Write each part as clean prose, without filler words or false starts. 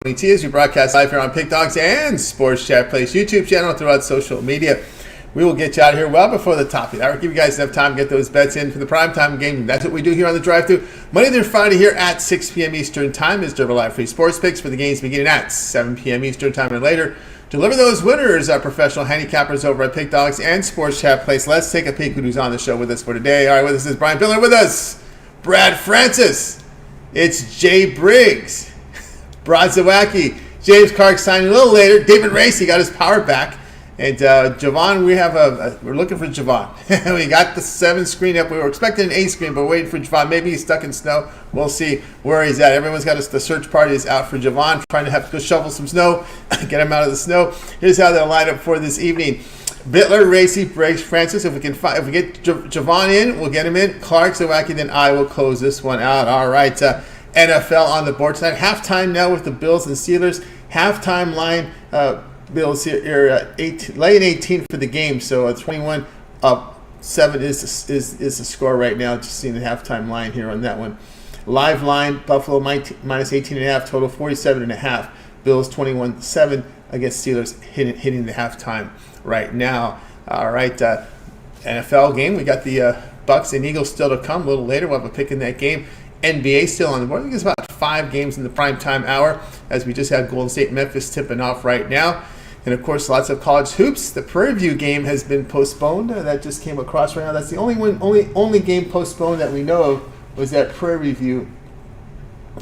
As we broadcast live here on Pick Dogs and Sports Chat Place YouTube channel throughout social media. We will get you out of here well before the top of the hour. Give you guys enough time to get those bets in for the primetime game. That's what we do here on the drive-thru. Monday through Friday here at 6 p.m. Eastern Time is Derby Live Free Sports Picks for the games beginning at 7 p.m. Eastern Time and later. Deliver those winners, our professional handicappers over at Pick Dogs and Sports Chat Place. Let's take a peek who's on the show with us for today. All right, with us is Brian Biller. With us, Brad Francis. It's Jay Briggs. Brad Zawacki. James Clark signing a little later. David Racy got his power back. And Javon, we're looking for Javon. We got the 7 screen up. We were expecting an 8 screen, but we're waiting for Javon. Maybe he's stuck in snow. We'll see where he's at. Everyone's got the search party is out for Javon, trying to have to go shovel some snow, get him out of the snow. Here's how they'll line up for this evening. Bittler, Racy, Briggs, Francis. If we get Javon in, we'll get him in. Clark, Zawacki, then I will close this one out. All right, NFL on the board tonight. Halftime now with the Bills and Steelers. Halftime line. Bills here laying 18 for the game, so 21 up 7 is the score right now. Just seeing the halftime line here on that one. Live line, Buffalo minus 18.5, total 47.5. Bills 21-7 against Steelers hitting the halftime right now. All right, NFL game. We got the Bucks and Eagles still to come a little later. We'll have a pick in that game. NBA still on the board. I think it's about 5 games in the primetime hour as we just had Golden State Memphis tipping off right now. And, of course, lots of college hoops. The Prairie View game has been postponed. That just came across right now. That's the only game postponed that we know of was that Prairie View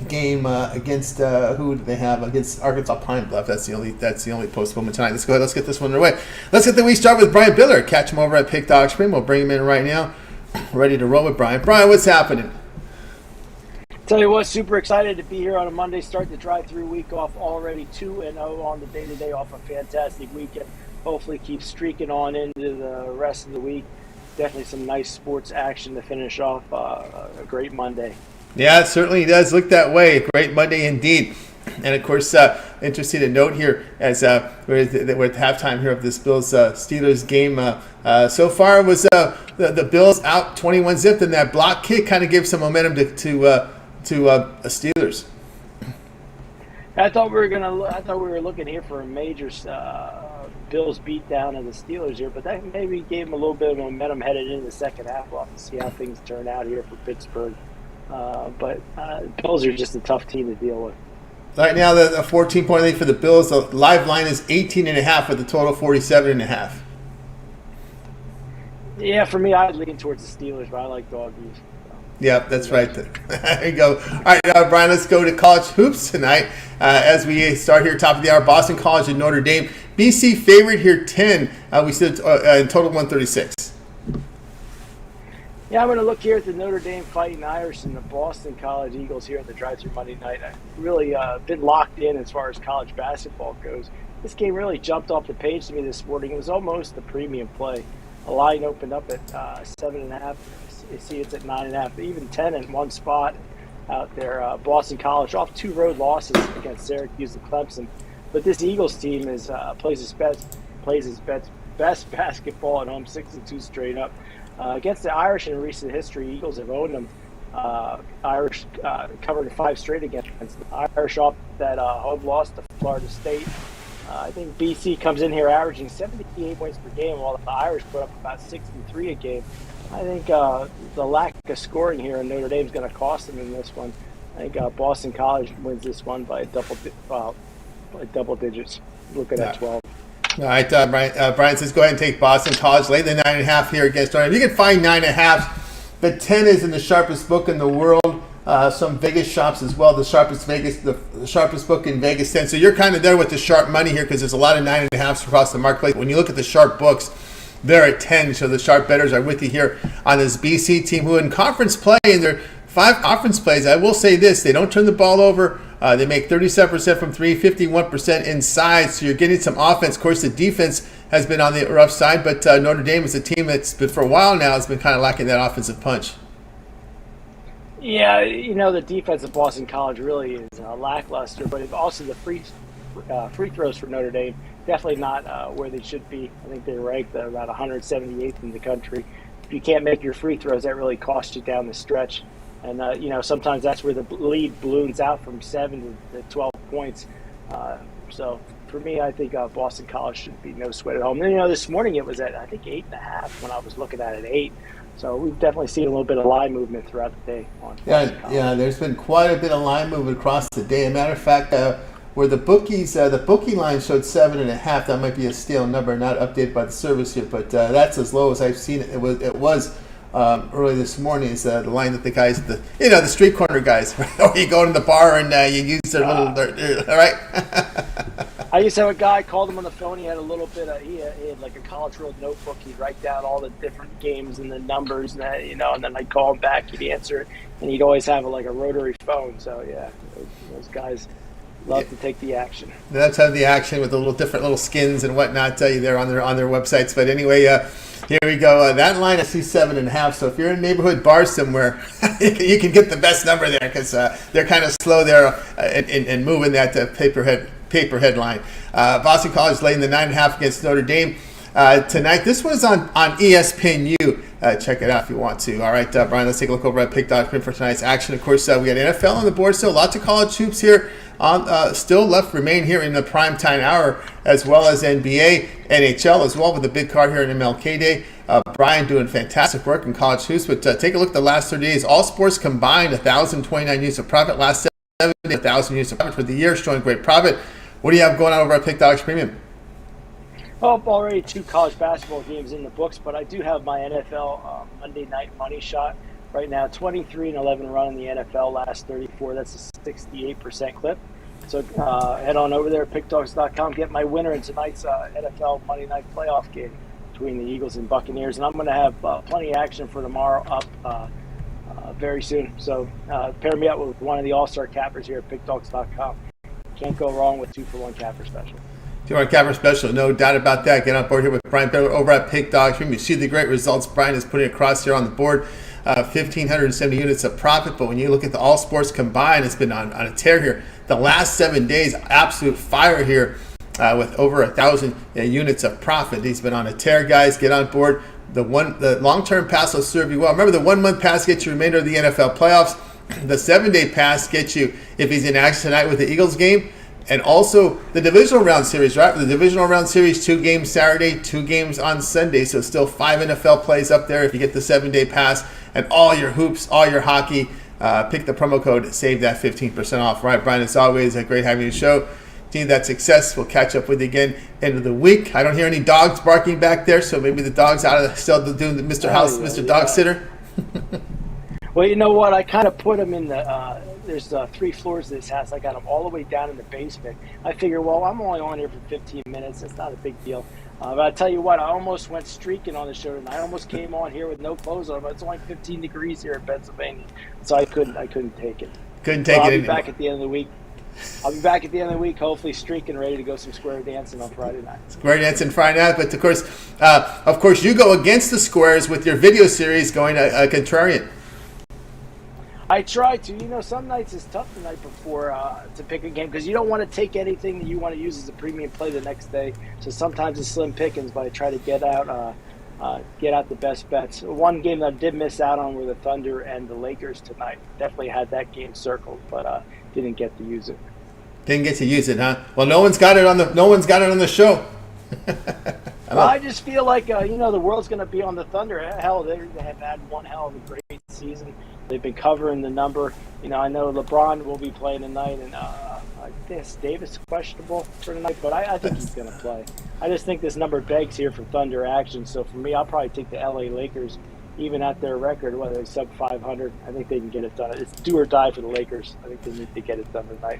game against who did they have? Against Arkansas Pine Bluff. That's the only postponement tonight. Let's go ahead. Let's get this one underway. We start with Brian Biller. Catch him over at Pick Dog Spring. We'll bring him in right now. Ready to roll with Brian. Brian, what's happening? Tell you what, super excited to be here on a Monday. Start the drive-through week off already 2-0 on the day-to-day off a fantastic weekend. Hopefully keep streaking on into the rest of the week. Definitely some nice sports action to finish off a great Monday. Yeah, it certainly does look that way. A great Monday indeed. And, of course, interesting to note here as we're at halftime here of this Bills-Steelers game. So far was the Bills out 21-0, and that block kick kind of gives some momentum to Steelers. I thought we were looking here for a major Bills beat down of the Steelers here, but that maybe gave them a little bit of momentum headed into the second half. We'll have to see how things turn out here for Pittsburgh. But Bills are just a tough team to deal with. Right now, the 14-point lead for the Bills. The live line is 18.5 with the total 47.5. Yeah, for me, I'd lean towards the Steelers, but I like doggies. Yeah, that's right. There you go. All right, Brian, let's go to college hoops tonight. As we start here, top of the hour, Boston College and Notre Dame. BC favorite here, 10. We said in total 136. Yeah, I'm going to look here at the Notre Dame Fighting Irish and the Boston College Eagles here on the drive-thru Monday night. I've really been locked in as far as college basketball goes. This game really jumped off the page to me this morning. It was almost a premium play. The line opened up at 7.5. You see it's at 9.5, even 10 in one spot out there. Boston College off 2 road losses against Syracuse and Clemson, but this Eagles team plays its best basketball at home, 6-2 straight up against the Irish in recent history. Eagles have owned them. Irish covered 5 straight against the Irish off that home loss to Florida State. I think BC comes in here averaging 78 points per game, while the Irish put up about 63 a game. I think the lack of scoring here in Notre Dame is going to cost them in this one. I think Boston College wins this one by double digits. Looking at 12. All right, Brian says go ahead and take Boston College. Lay the 9.5 here against Notre Dame. You can find 9.5. The 10 is in the sharpest book in the world. Some Vegas shops as well. The sharpest book in Vegas 10. So you're kind of there with the sharp money here because there's a lot of 9.5s across the marketplace. When you look at the sharp books, they're at 10, so the sharp bettors are with you here on this BC team who in conference play, in their 5 conference plays, I will say this, they don't turn the ball over. They make 37% from 3, 51% inside, so you're getting some offense. Of course, the defense has been on the rough side, but Notre Dame is a team that's been, for a while now, has been kind of lacking that offensive punch. Yeah, the defense of Boston College really is lackluster, but also the free throws for Notre Dame, definitely not where they should be. I think they're ranked about 178th in the country. If you can't make your free throws, that really costs you down the stretch. And, sometimes that's where the lead balloons out from 7 to 12 points. So for me, I think Boston College should be no sweat at home. And, this morning it was at, I think, 8.5 when I was looking at it, 8. So we've definitely seen a little bit of line movement throughout the day on Boston College. Yeah, there's been quite a bit of line movement across the day. As a matter of fact, where the bookies, the bookie line showed 7.5. That might be a stale number, not updated by the service here, but that's as low as I've seen it. It was early this morning. Is the line that the guys, the street corner guys, or you go to the bar and you use their little, all right. I used to have a guy, called him on the phone. He had a little bit of, he had like a College World notebook. He'd write down all the different games and the numbers, and that, and then I'd call him back. He'd answer it, and he'd always have like a rotary phone. So yeah, those guys love to take the action. That's how the action with the different little skins and whatnot there on their websites. But anyway, here we go. That line I see 7.5. So if you're in a neighborhood bar somewhere, you can get the best number there because they're kind of slow there in moving that paper headline. Boston College laying the 9.5 against Notre Dame tonight. This was on ESPNU. Check it out if you want to. All right, Brian, let's take a look over at Pick.com for tonight's action. Of course, we got NFL on the board still. Lots of college hoops here still remain here in the primetime hour, as well as NBA, NHL as well, with a big card here in MLK Day. Brian doing fantastic work in college hoops, but take a look at the last 30 days. All sports combined, 1,029 units of profit. Last 7 days, 1,000 units of profit for the year, showing great profit. What do you have going on over at Pick Dogs Premium? Well, already 2 college basketball games in the books, but I do have my NFL Monday night money shot right now. 23-11 run in the NFL last 34. That's a 68% clip. So head on over there at pickdogs.com. Get my winner in tonight's NFL Monday night playoff game between the Eagles and Buccaneers. And I'm going to have plenty of action for tomorrow up very soon. So pair me up with one of the all-star cappers here at pickdogs.com. Can't go wrong with 2-for-1 capper special. 2-for-1 capper special, no doubt about that. Get on board here with Brian Baylor over at Pick Dogs. You see the great results Brian is putting across here on the board. 1,570 units of profit, but when you look at the all sports combined, it's been on a tear here. The last 7 days, absolute fire here with over 1,000 units of profit. He's been on a tear, guys. Get on board. The long-term pass will serve you well. Remember, the 1-month pass gets you the remainder of the NFL playoffs. The 7-day pass gets you, if he's in action tonight with the Eagles game, and also the divisional round series, right? The divisional round series, 2 games Saturday, 2 games on Sunday. So still 5 NFL plays up there if you get the 7-day pass. And all your hoops, all your hockey, pick the promo code, save that 15% off. Right, Brian, it's always great having you on the show. Continue that success. We'll catch up with you again end of the week. I don't hear any dogs barking back there, so maybe the dog's still doing the Mr. Dog Sitter. Well, you know what? I kind of put them in the there's 3 floors to this house. I got them all the way down in the basement. I figure, well, I'm only on here for 15 minutes. It's not a big deal. But I tell you what, I almost went streaking on the show tonight. I almost came on here with no clothes on, but it's only 15 degrees here in Pennsylvania, so I couldn't take it. I'll be back at the end of the week. I'll be back at the end of the week, hopefully streaking, ready to go some square dancing on Friday night. Square dancing Friday night, but of course, you go against the squares with your video series going contrarian. I try to. Some nights it's tough the night before to pick a game because you don't want to take anything that you want to use as a premium play the next day. So sometimes it's slim pickings, but I try to get out the best bets. One game that I did miss out on were the Thunder and the Lakers tonight. Definitely had that game circled, but didn't get to use it. Didn't get to use it, huh? Well, no one's got it on the show. Well, I just feel like the world's going to be on the Thunder. Hell, they have had one hell of a great season. They've been covering the number. I know LeBron will be playing tonight, and I guess Davis is questionable for tonight, but I think he's going to play. I just think this number begs here for Thunder action. So for me, I'll probably take the LA Lakers, even at their record, whether they sub 500. I think they can get it done. It's do or die for the Lakers. I think they need to get it done tonight.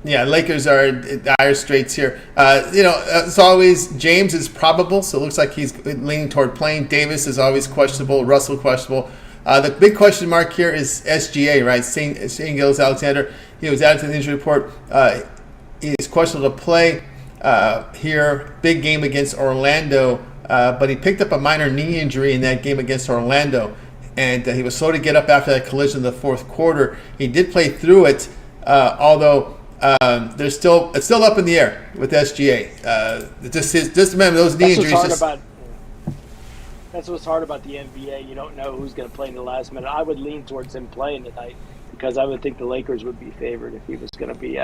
Yeah, Lakers are in dire straits here. As always, James is probable, so it looks like he's leaning toward playing. Davis is always questionable. Russell questionable. The big question mark here is SGA, right? St. Gilgeous-Alexander. He was added to the injury report. He is questionable to play here. Big game against Orlando, but he picked up a minor knee injury in that game against Orlando, and he was slow to get up after that collision in the fourth quarter. He did play through it, although it's still up in the air with SGA. Just remember those knee injuries. That's what's hard about the NBA. You don't know who's going to play in the last minute. I would lean towards him playing tonight because I would think the Lakers would be favored if he was going to be.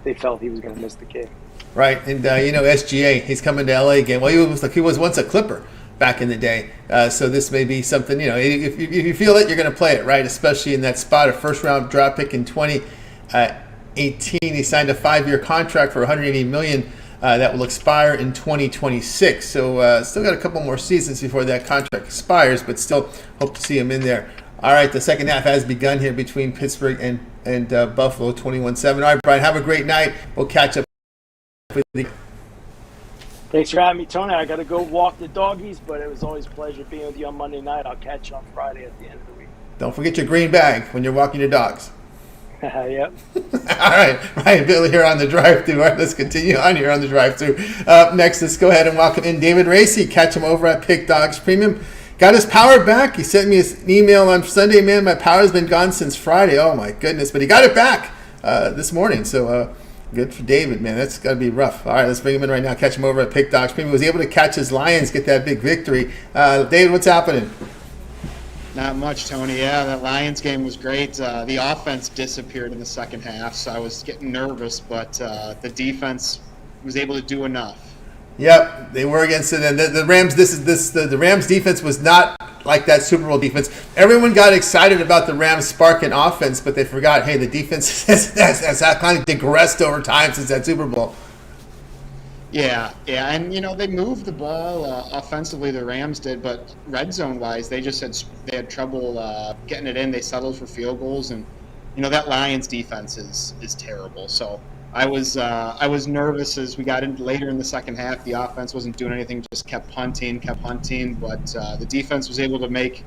They felt he was going to miss the game. Right, and SGA, he's coming to LA again. Well, he was once a Clipper back in the day, so this may be something. If you feel it, you're going to play it, right? Especially in that spot, a first-round draft pick in 2018. He signed a 5-year contract for $180 million that will expire in 2026. So still got a couple more seasons before that contract expires, but still hope to see him in there. All right, the second half has begun here between Pittsburgh and Buffalo, 21-7. All right, Brian, have a great night. We'll catch up. Thanks for having me, Tony. I got to go walk the doggies, but it was always a pleasure being with you on Monday night. I'll catch you on Friday at the end of the week. Don't forget your green bag when you're walking your dogs. Yep. All right, Ryan Billy here on the drive-thru. All right, let's continue on here on the drive-thru. Up next, let's go ahead and welcome in David Racy. Catch him over at Pick Dogs Premium. Got his power back. He sent me an email on Sunday, man. My power's been gone since Friday. Oh, my goodness. But he got it back this morning. So good for David, man. That's got to be rough. All right, let's bring him in right now. Catch him over at Pick Dogs Premium. He was able to catch his Lions, get that big victory. David, what's happening? Not much, Tony. Yeah, that Lions game was great. The offense disappeared in the second half, so I was getting nervous, but the defense was able to do enough. Yep, they were against it, and the Rams. The Rams defense was not like that Super Bowl defense. Everyone got excited about the Rams spark in offense, but they forgot, hey, the defense has kind of digressed over time since that Super Bowl. Yeah, and they moved the ball offensively. The Rams did, but red zone wise, they had trouble getting it in. They settled for field goals, and that Lions defense is terrible. So I was nervous as we got in later in the second half. The offense wasn't doing anything, just kept hunting, but the defense was able to make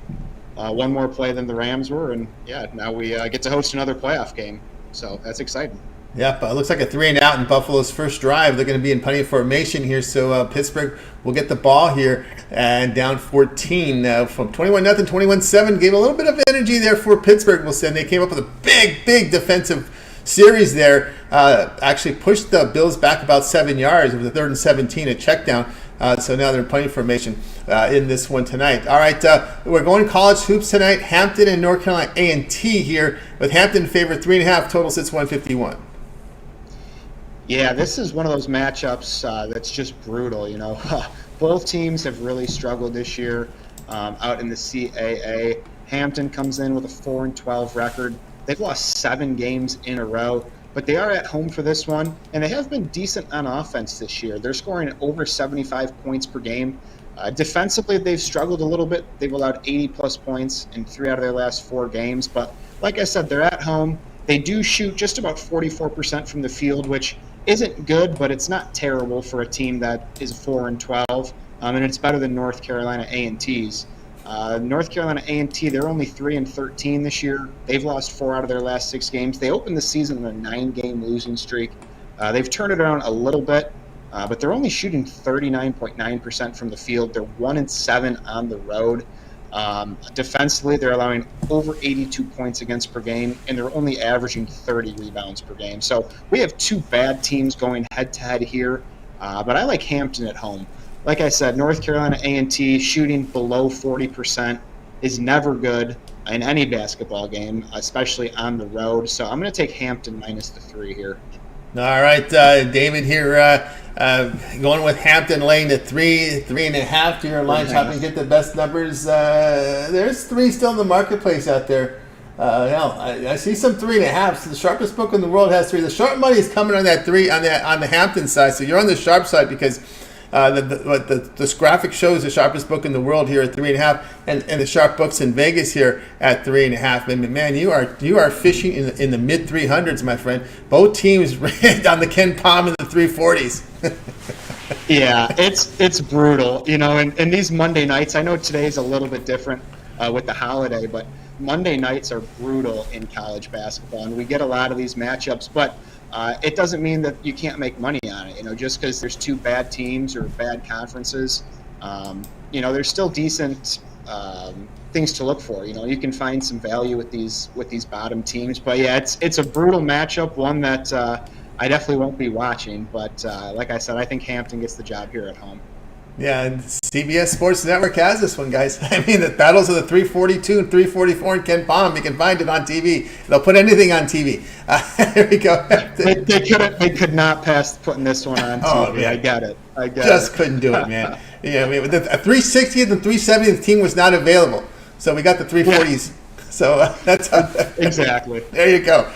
one more play than the Rams were, and now we get to host another playoff game. So that's exciting. Yep, it looks like a 3-and-out in Buffalo's first drive. They're going to be in plenty of formation here, so Pittsburgh will get the ball here and down 14 from 21-0, 21-7. Gave a little bit of energy there for Pittsburgh. We'll say they came up with a big defensive series there. Actually pushed the Bills back about 7 yards. It was a 3rd and 17, a check down. So now they're in plenty of formation in this one tonight. All right, we're going college hoops tonight. Hampton and North Carolina A&T here, with Hampton favored 3.5. Total sits 151. Yeah, this is one of those matchups that's just brutal. Both teams have really struggled this year out in the CAA. Hampton comes in with a 4-12 record. They've lost 7 games in a row, but they are at home for this one, and they have been decent on offense this year. They're scoring over 75 points per game. Defensively, they've struggled a little bit. They've allowed 80-plus points in 3 out of their last 4 games, but like I said, they're at home. They do shoot just about 44% from the field, which isn't good, but it's not terrible for a team that is 4-12, and it's better than North Carolina A&T's. North Carolina A&T, they're only 3-13 this year. They've lost 4 out of their last 6 games. They opened the season on a 9-game losing streak. They've turned it around a little bit, but they're only shooting 39.9% from the field. They're 1-7 on the road. Defensively, they're allowing over 82 points against per game, and they're only averaging 30 rebounds per game. So we have 2 bad teams going head-to-head here, but I like Hampton at home. Like I said, North Carolina A&T shooting below 40% is never good in any basketball game, especially on the road. So I'm going to take Hampton minus the 3 here. All right, David here going with Hampton laying the 3.5 to your line. Trying to get the best numbers. There's 3 still in the marketplace out there. I see some 3.5s. The sharpest book in the world has 3. The sharp money is coming on that 3 on the Hampton side. So you're on the sharp side because this graphic shows the sharpest book in the world here at 3.5, and the sharp books in Vegas here at 3.5. And man, you are fishing in the mid 300s, my friend. Both teams on the Ken Palm in the 340s. Yeah, it's brutal, and these Monday nights. I know today's a little bit different with the holiday, but Monday nights are brutal in college basketball, and we get a lot of these matchups, but it doesn't mean that you can't make money on it. Just because there's 2 bad teams or bad conferences, there's still decent things to look for. You can find some value with these bottom teams. But yeah, it's a brutal matchup, one that I definitely won't be watching. But like I said, I think Hampton gets the job here at home. Yeah, and CBS Sports Network has this one, guys. I mean, the battles of the 342 and 344 and Ken Palm. You can find it on TV. They'll put anything on TV. Here we go. They could not pass putting this one on TV. Oh, man. I get it. Just couldn't do it, man. Yeah, I mean, the 360th and 370th team was not available, so we got the 340s. So that's exactly. There you go.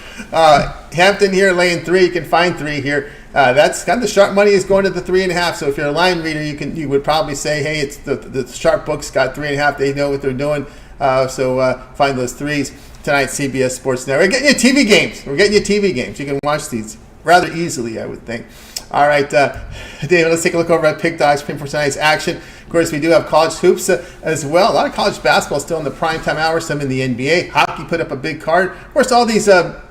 Hampton here laying 3. You can find 3 here. That's kind of the sharp money is going to the 3.5. So if you're a line reader, you would probably say, hey, it's the sharp books got 3.5. They know what they're doing. So find those 3s tonight. CBS Sports Network. We're getting you TV games. You can watch these rather easily, I would think. All right, David, let's take a look over at Pick Dogs for tonight's action. Of course, we do have college hoops as well. A lot of college basketball still in the primetime hour, some in the NBA. Hockey put up a big card. Of course, all these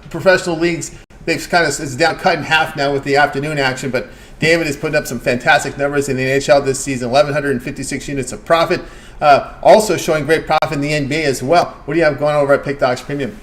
professional leagues, they've kind of it's down cut in half now with the afternoon action, but David is putting up some fantastic numbers in the NHL this season, 1,156 units of profit. Also showing great profit in the NBA as well. What do you have going over at Pick Dogs Premium?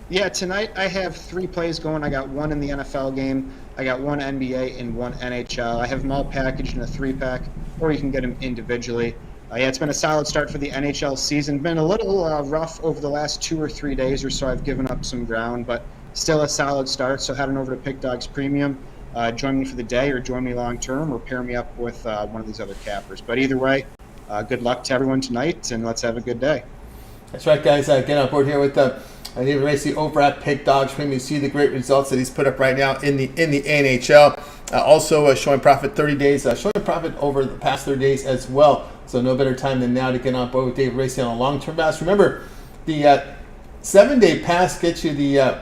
Yeah, tonight I have 3 plays going. I got 1 in the NFL game, I got 1 NBA and 1 NHL. I have them all packaged in a 3-pack, or you can get them individually. Yeah, it's been a solid start for the NHL season. Been a little rough over the last 2 or 3 days or so. I've given up some ground, but still a solid start. So head on over to Pick Dogs Premium. Join me for the day, or join me long term, or pair me up with one of these other cappers. But either way, good luck to everyone tonight, and let's have a good day. That's right, guys. Get on board here with David Racy over at Pick Dogs Premium. You see the great results that he's put up right now in the NHL. Also showing profit 30 days, showing profit over the past 30 days as well. So no better time than now to get on board with David Racy on a long-term pass. Remember, the 7-day pass gets you the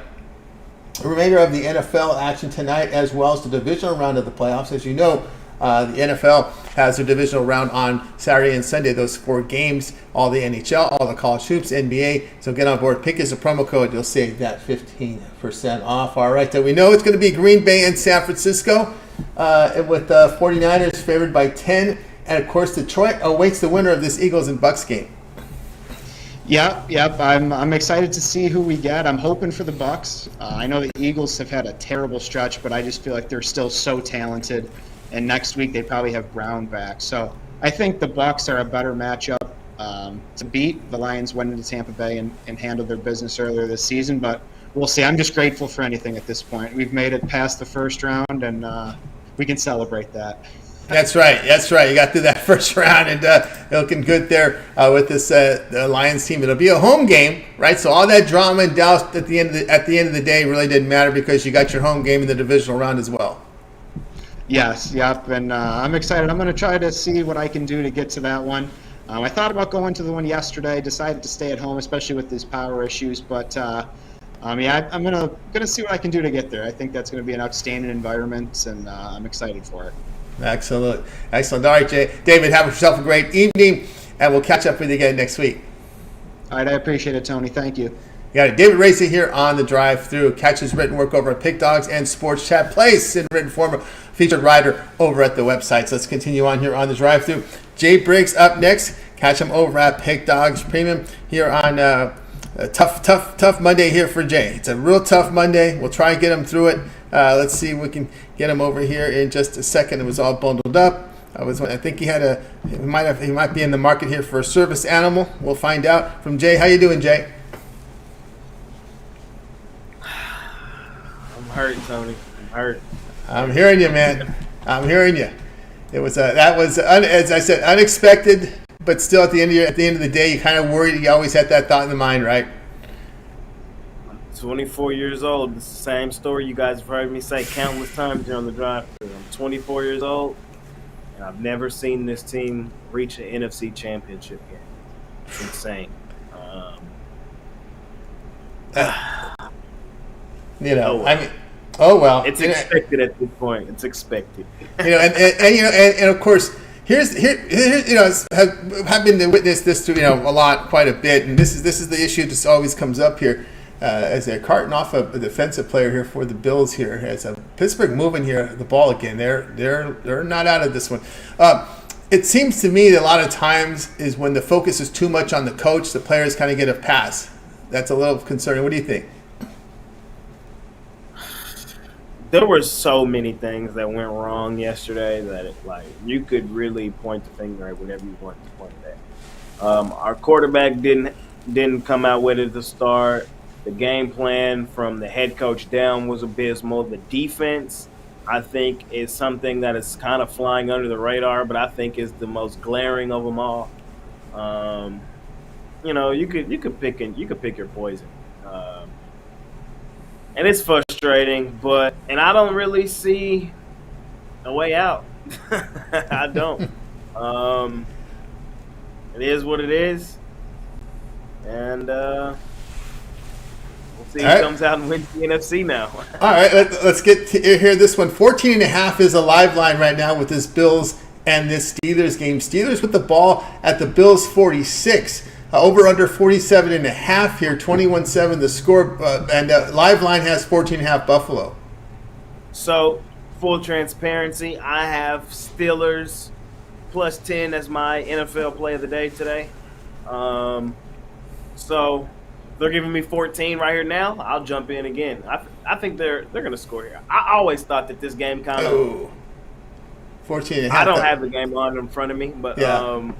remainder of the NFL action tonight, as well as the divisional round of the playoffs. As you know, the NFL has their divisional round on Saturday and Sunday, those 4 games, all the NHL, all the college hoops, NBA. So get on board. Pick as a promo code. You'll save that 15% off. All right. We know it's going to be Green Bay and San Francisco with 49ers favored by 10. And, of course, Detroit awaits the winner of this Eagles and Bucks game. Yep. I'm excited to see who we get. I'm hoping for the Bucks. I know the Eagles have had a terrible stretch, but I just feel like they're still so talented. And next week they probably have Brown back. So I think the Bucks are a better matchup to beat. The Lions went into Tampa Bay and handled their business earlier this season, but we'll see. I'm just grateful for anything at this point. We've made it past the first round, and we can celebrate that. That's right. You got through that first round, and looking good there with this the Lions team. It'll be a home game, right? So all that drama and doubt at the end of the day really didn't matter, because you got your home game in the divisional round as well. Yes, yep, and I'm excited. I'm going to try to see what I can do to get to that one. I thought about going to the one yesterday, decided to stay at home, especially with these power issues, but I'm going to see what I can do to get there. I think that's going to be an outstanding environment, and I'm excited for it. Excellent. All right, David, have yourself a great evening, and we'll catch up with you again next week. All right, I appreciate it, Tony. Thank you. You got it. David Racy here on the drive-through. Catch his written work over at Pick Dogs and Sports Chat. Plays in written form, featured writer over at the website. So let's continue on here on the drive-through. Jay Briggs up next. Catch him over at Pick Dogs Premium here on a tough Monday here for Jay. It's a real tough Monday. We'll try and get him through it. Let's see if we can get him over here in just a second. It was all bundled up. I think he might be in the market here for a service animal. We'll find out from Jay. How you doing, Jay? I'm hurt, Tony. I'm hurt. I'm hearing you, man. I'm hearing you. It was as I said, unexpected, but still at the end of the day, you kind of worried. You always had that thought in the mind, right? I'm 24 years old. It's the same story you guys have heard me say countless times during the drive. I'm 24 years old, and I've never seen this team reach an NFC championship game. It's insane. Oh well. It's expected at this point. It's expected. And of course, here's I've been to witness this to quite a bit, and this is the issue that always comes up here as they're carting off a defensive player here for the Bills here. As Pittsburgh moving here the ball again. They're not out of this one. It seems to me that a lot of times is when the focus is too much on the coach, the players kind of get a pass. That's a little concerning. What do you think? there were so many things that went wrong yesterday that you could really point the finger at whatever you want to point it at. Our quarterback didn't come out with it to start. The game plan from the head coach down was abysmal. The defense, I think, is something that is kind of flying under the radar, but I think is the most glaring of them all. You could pick your poison, and it's frustrating. And I don't really see a way out. I don't. It is what it is, and we'll see who comes out and wins the NFC now. All right, let's get to hear this one. 14.5 is a live line right now with this Bills and this Steelers game. Steelers with the ball at the Bills 46. Over under 47.5 here, 21-7 the score. And live line has 14.5 Buffalo. So, full transparency, I have Steelers plus 10 as my NFL play of the day today. So they're giving me 14 right here now. I'll jump in again. I think they're going to score here. I always thought that this game kind of 14.5. I don't have the game on in front of me, but yeah.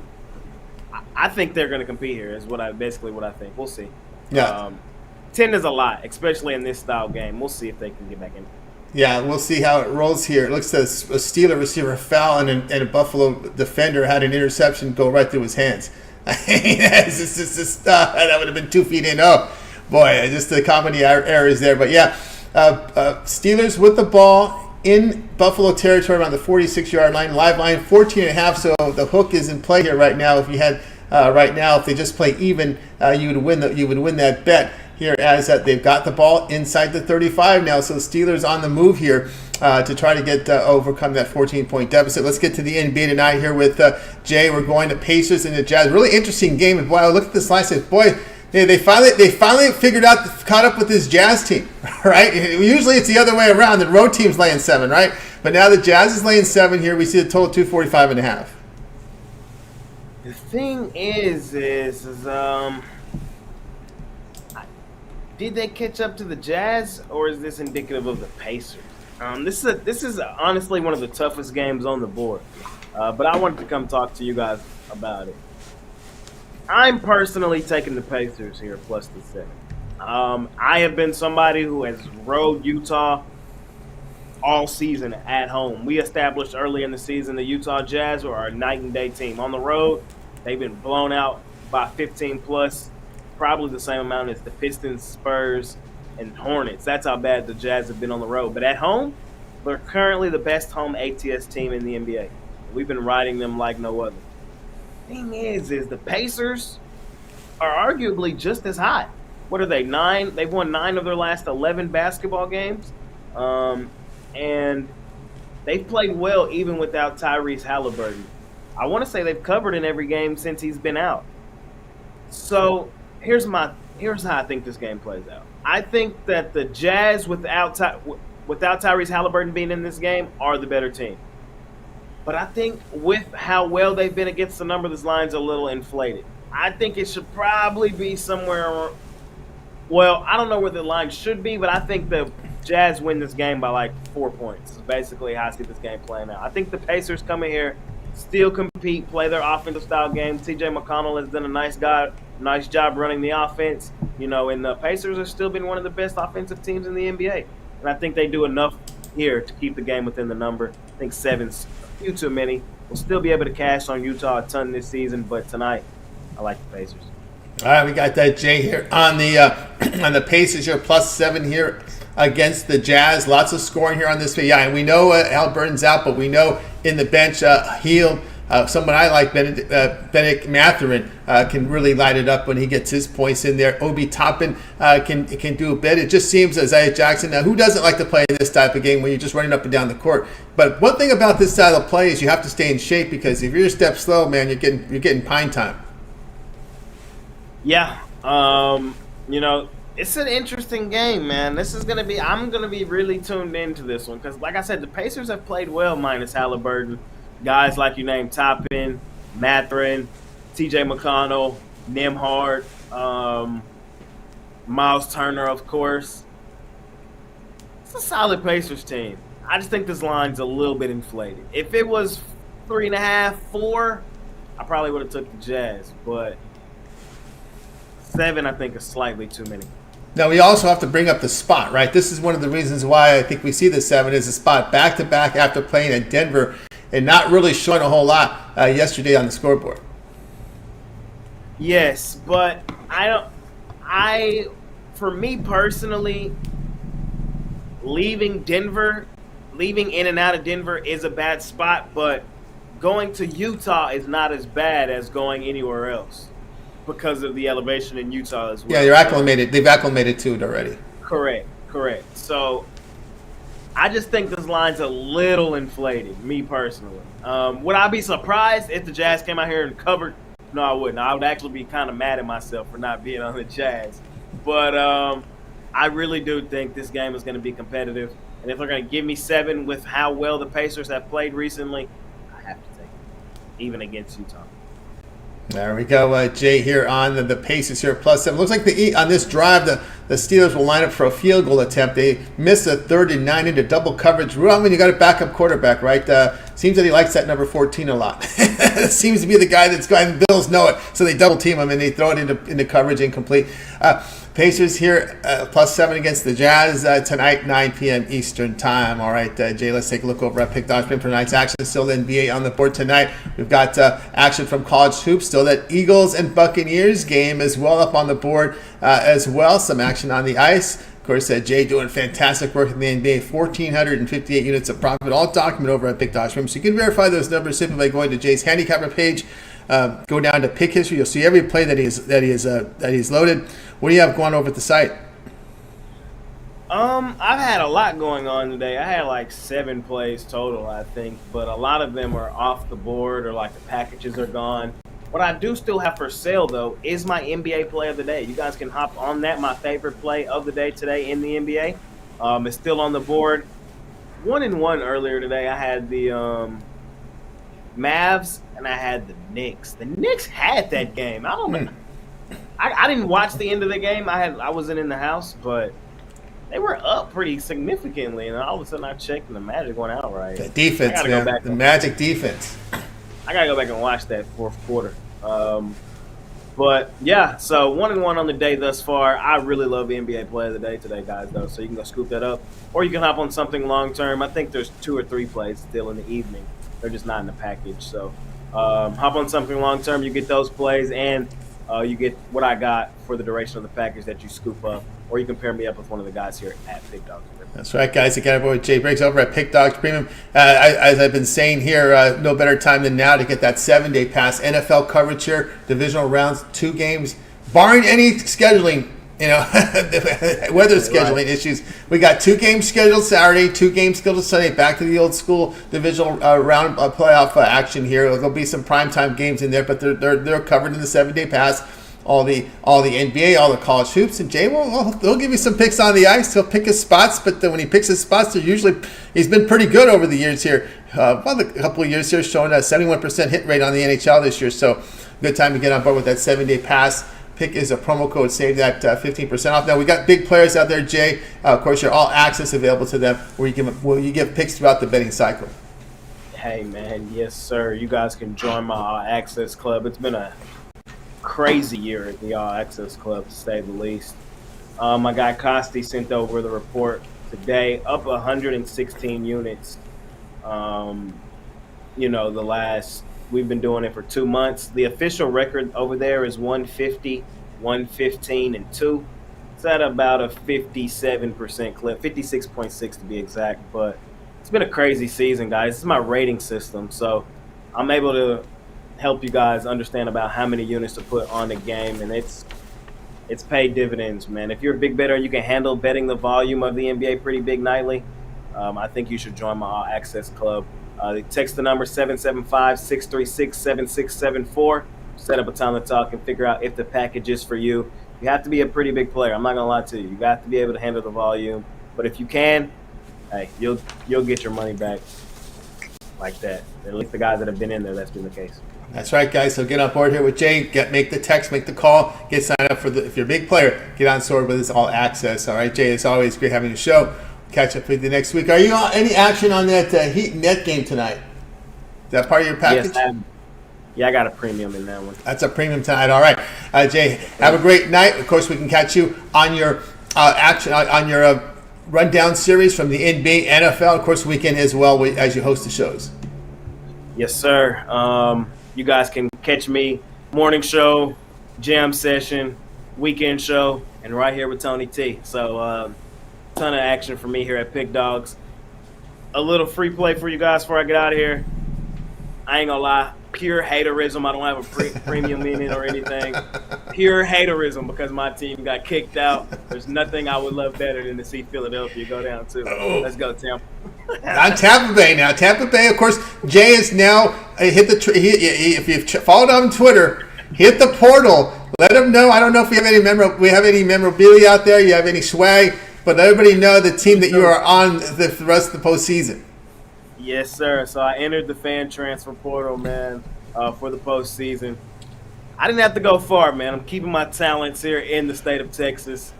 I think they're going to compete here. Is what I think. We'll see. Yeah. 10 is a lot, especially in this style game. We'll see if they can get back in. Yeah, we'll see how it rolls here. It looks like a Steeler receiver fell and a Buffalo defender had an interception go right through his hands. That would have been 2 feet in. Oh, boy, just the comedy errors there. But, yeah, Steelers with the ball in Buffalo territory around the 46-yard line. Live line 14.5, so the hook is in play here right now. If you had if they just play even, you would win that bet. Here as they've got the ball inside the 35 now. So Steelers on the move here to try to get overcome that 14-point deficit. Let's get to the NBA tonight here with Jay. We're going to Pacers and the Jazz. Really interesting game. And boy, I look at this line and say, boy, they finally figured out, caught up with this Jazz team, right? Usually it's the other way around. The road team's laying 7, right? But now the Jazz is laying 7 here. We see the total 245.5. The thing is did they catch up to the Jazz, or is this indicative of the Pacers? This is honestly one of the toughest games on the board, but I wanted to come talk to you guys about it. I'm personally taking the Pacers here plus the 7. I have been somebody who has rode Utah all season at home. We established early in the season the Utah Jazz were our night and day team. On the road, they've been blown out by 15 plus. Probably the same amount as the Pistons, Spurs, and Hornets. That's how bad the Jazz have been on the road. But at home, they're currently the best home ATS team in the NBA. We've been riding them like no other. Thing is the Pacers are arguably just as hot. What are they, 9? They've won 9 of their last 11 basketball games. And they've played well even without Tyrese Halliburton. I want to say they've covered in every game since he's been out. So here's how I think this game plays out. I think that the Jazz, without Tyrese Halliburton being in this game, are the better team. But I think with how well they've been against the number, this line's a little inflated. I think it should probably be somewhere. Well, I don't know where the line should be, but I think the Jazz win this game by like 4 points. Is basically how I see this game playing out. I think the Pacers come in here, still compete, play their offensive style game. TJ McConnell has done a nice job running the offense, and the Pacers have still been one of the best offensive teams in the NBA. And I think they do enough here to keep the game within the number. I think 7's a few too many. We'll still be able to cash on Utah a ton this season, but tonight I like the Pacers. All right, we got that, Jay, here on the Pacers here, plus 7 here against the Jazz. Lots of scoring here on this. Yeah, and we know Halliburton's out, but we know in the bench, Hield, someone I like, Bennett Mathurin, can really light it up when he gets his points in there. Obi Toppin can do a bit. It just seems Isaiah Jackson. Now, who doesn't like to play this type of game when you're just running up and down the court? But one thing about this style of play is you have to stay in shape, because if you're a step slow, man, you're getting pine time. Yeah, it's an interesting game, man. I'm going to be really tuned into this one because, like I said, the Pacers have played well minus Halliburton. Guys like you named Toppin, Mathurin, TJ McConnell, Nembhard, Miles Turner, of course. It's a solid Pacers team. I just think this line's a little bit inflated. If it was 3.5, 4, I probably would have took the Jazz. But 7, I think, is slightly too many. Now, we also have to bring up the spot, right? This is one of the reasons why I think we see the 7 is a spot back-to-back after playing at Denver and not really showing a whole lot yesterday on the scoreboard. Yes, but for me personally, leaving in and out of Denver is a bad spot, but going to Utah is not as bad as going anywhere else because of the elevation in Utah as well. Yeah, you're acclimated. They've acclimated to it already. Correct. So I just think this line's a little inflated, me personally. Would I be surprised if the Jazz came out here and covered? No, I wouldn't. I would actually be kind of mad at myself for not being on the Jazz. But I really do think this game is going to be competitive. And if they're going to give me 7 with how well the Pacers have played recently, I have to take it, even against Utah. There we go, Jay here on the Pacers here +7. Looks like on this drive, the Steelers will line up for a field goal attempt. They missed a 3rd and 9 into double coverage. Well, I mean, you got a backup quarterback, right? Seems that he likes that number 14 a lot. Seems to be the guy that's going. The Bills know it, so they double team him and they throw it into coverage incomplete. Pacers here +7 against the Jazz tonight, 9 p.m. Eastern time. All right, Jay, let's take a look over at Pick Dodge for tonight's action. Still the NBA on the board tonight. We've got action from college hoops. Still that Eagles and Buccaneers game as well up on the board as well. Some action on the ice. Of course, Jay doing fantastic work in the NBA. 1,458 units of profit, all documented over at Pick Dodge. So you can verify those numbers simply by going to Jay's handicapper page. Go down to pick history. You'll see every play that he's loaded. What do you have going over at the site? I've had a lot going on today. I had like 7 plays total, I think, but a lot of them are off the board or like the packages are gone. What I do still have for sale though is my NBA play of the day. You guys can hop on that. My favorite play of the day today in the NBA. It's still on the board. 1-1 earlier today. I had the Mavs and I had the Knicks. The Knicks had that game. I don't know. I didn't watch the end of the game. I wasn't in the house, but they were up pretty significantly, and all of a sudden I checked and the Magic went out right. The defense, man. The Magic defense. I gotta go back and watch that fourth quarter. But yeah, so 1-1 on the day thus far. I really love the NBA play of the day today, guys, though. So you can go scoop that up, or you can hop on something long term. I think there's 2 or 3 plays still in the evening. They're just not in the package. So hop on something long term. You get those plays, and you get what I got for the duration of the package that you scoop up, or you can pair me up with one of the guys here at Pick Dogs. That's right, guys. Again, boy, Jay Briggs over at Pick Dogs Premium. As I've been saying here, no better time than now to get that 7-day pass. NFL coverage here, divisional rounds, 2 games, barring any scheduling, weather scheduling issues. We got 2 games scheduled Saturday, 2 games scheduled Sunday. Back to the old school divisional round playoff action here. There'll be some primetime games in there, but they're covered in the 7-day pass. All the NBA, all the college hoops, and Jay they'll give you some picks on the ice. He'll pick his spots, but when he picks his spots, he's been pretty good over the years here. A couple of years here, showing a 71% hit rate on the NHL this year. So good time to get on board with that 7-day pass. Pick is a promo code. Save that 15% off. Now we got big players out there, Jay. Of course, you're all access available to them, where you give picks throughout the betting cycle. Hey man, yes sir. You guys can join my All Access Club. It's been a crazy year at the All Access Club, to say the least. My guy Costi sent over the report today, up 116 units. We've been doing it for 2 months. The official record over there is 150, 115, and 2. It's at about a 57% clip, 56.6 to be exact. But it's been a crazy season, guys. This is my rating system, so I'm able to help you guys understand about how many units to put on the game, and it's paid dividends, man. If you're a big bettor and you can handle betting the volume of the NBA pretty big nightly, I think you should join my All Access Club. Text the number 775-636-7674. Set up a time to talk and figure out if the package is for you. You have to be a pretty big player. I'm not gonna lie to you. You got to be able to handle the volume, but if you can, hey, you'll get your money back like that. At least the guys that have been in there, that's been the case. That's right, guys. So get on board here with Jay. Make the text, make the call, get signed up if you're a big player, get on board with this All Access. All right, Jay, it's always great having you show. catch up with you next week. Are you on any action on that Heat Net game tonight? Is that part of your package? Yes, I got a premium in that one. That's a premium tonight. All right, Jay. Have a great night. Of course, we can catch you on your action on your rundown series from the NBA, NFL, of course, weekend as well as you host the shows. Yes, sir. You guys can catch me morning show, jam session, weekend show, and right here with Tony T. So, ton of action for me here at Pick Dogs. A little free play for you guys before I get out of here. I ain't gonna lie, pure haterism. I don't have a premium in it or anything. Pure haterism because my team got kicked out. There's nothing I would love better than to see Philadelphia go down too. Let's go, Tampa. On Tampa Bay now. Tampa Bay, of course, Jay is now hit the. If you've followed on Twitter, hit the portal. Let them know. I don't know if we have any memorabilia out there. You have any swag, but let everybody know the team that you are on the rest of the postseason. Yes, sir. So I entered the fan transfer portal, man, for the postseason. I didn't have to go far, man. I'm keeping my talents here in the state of Texas.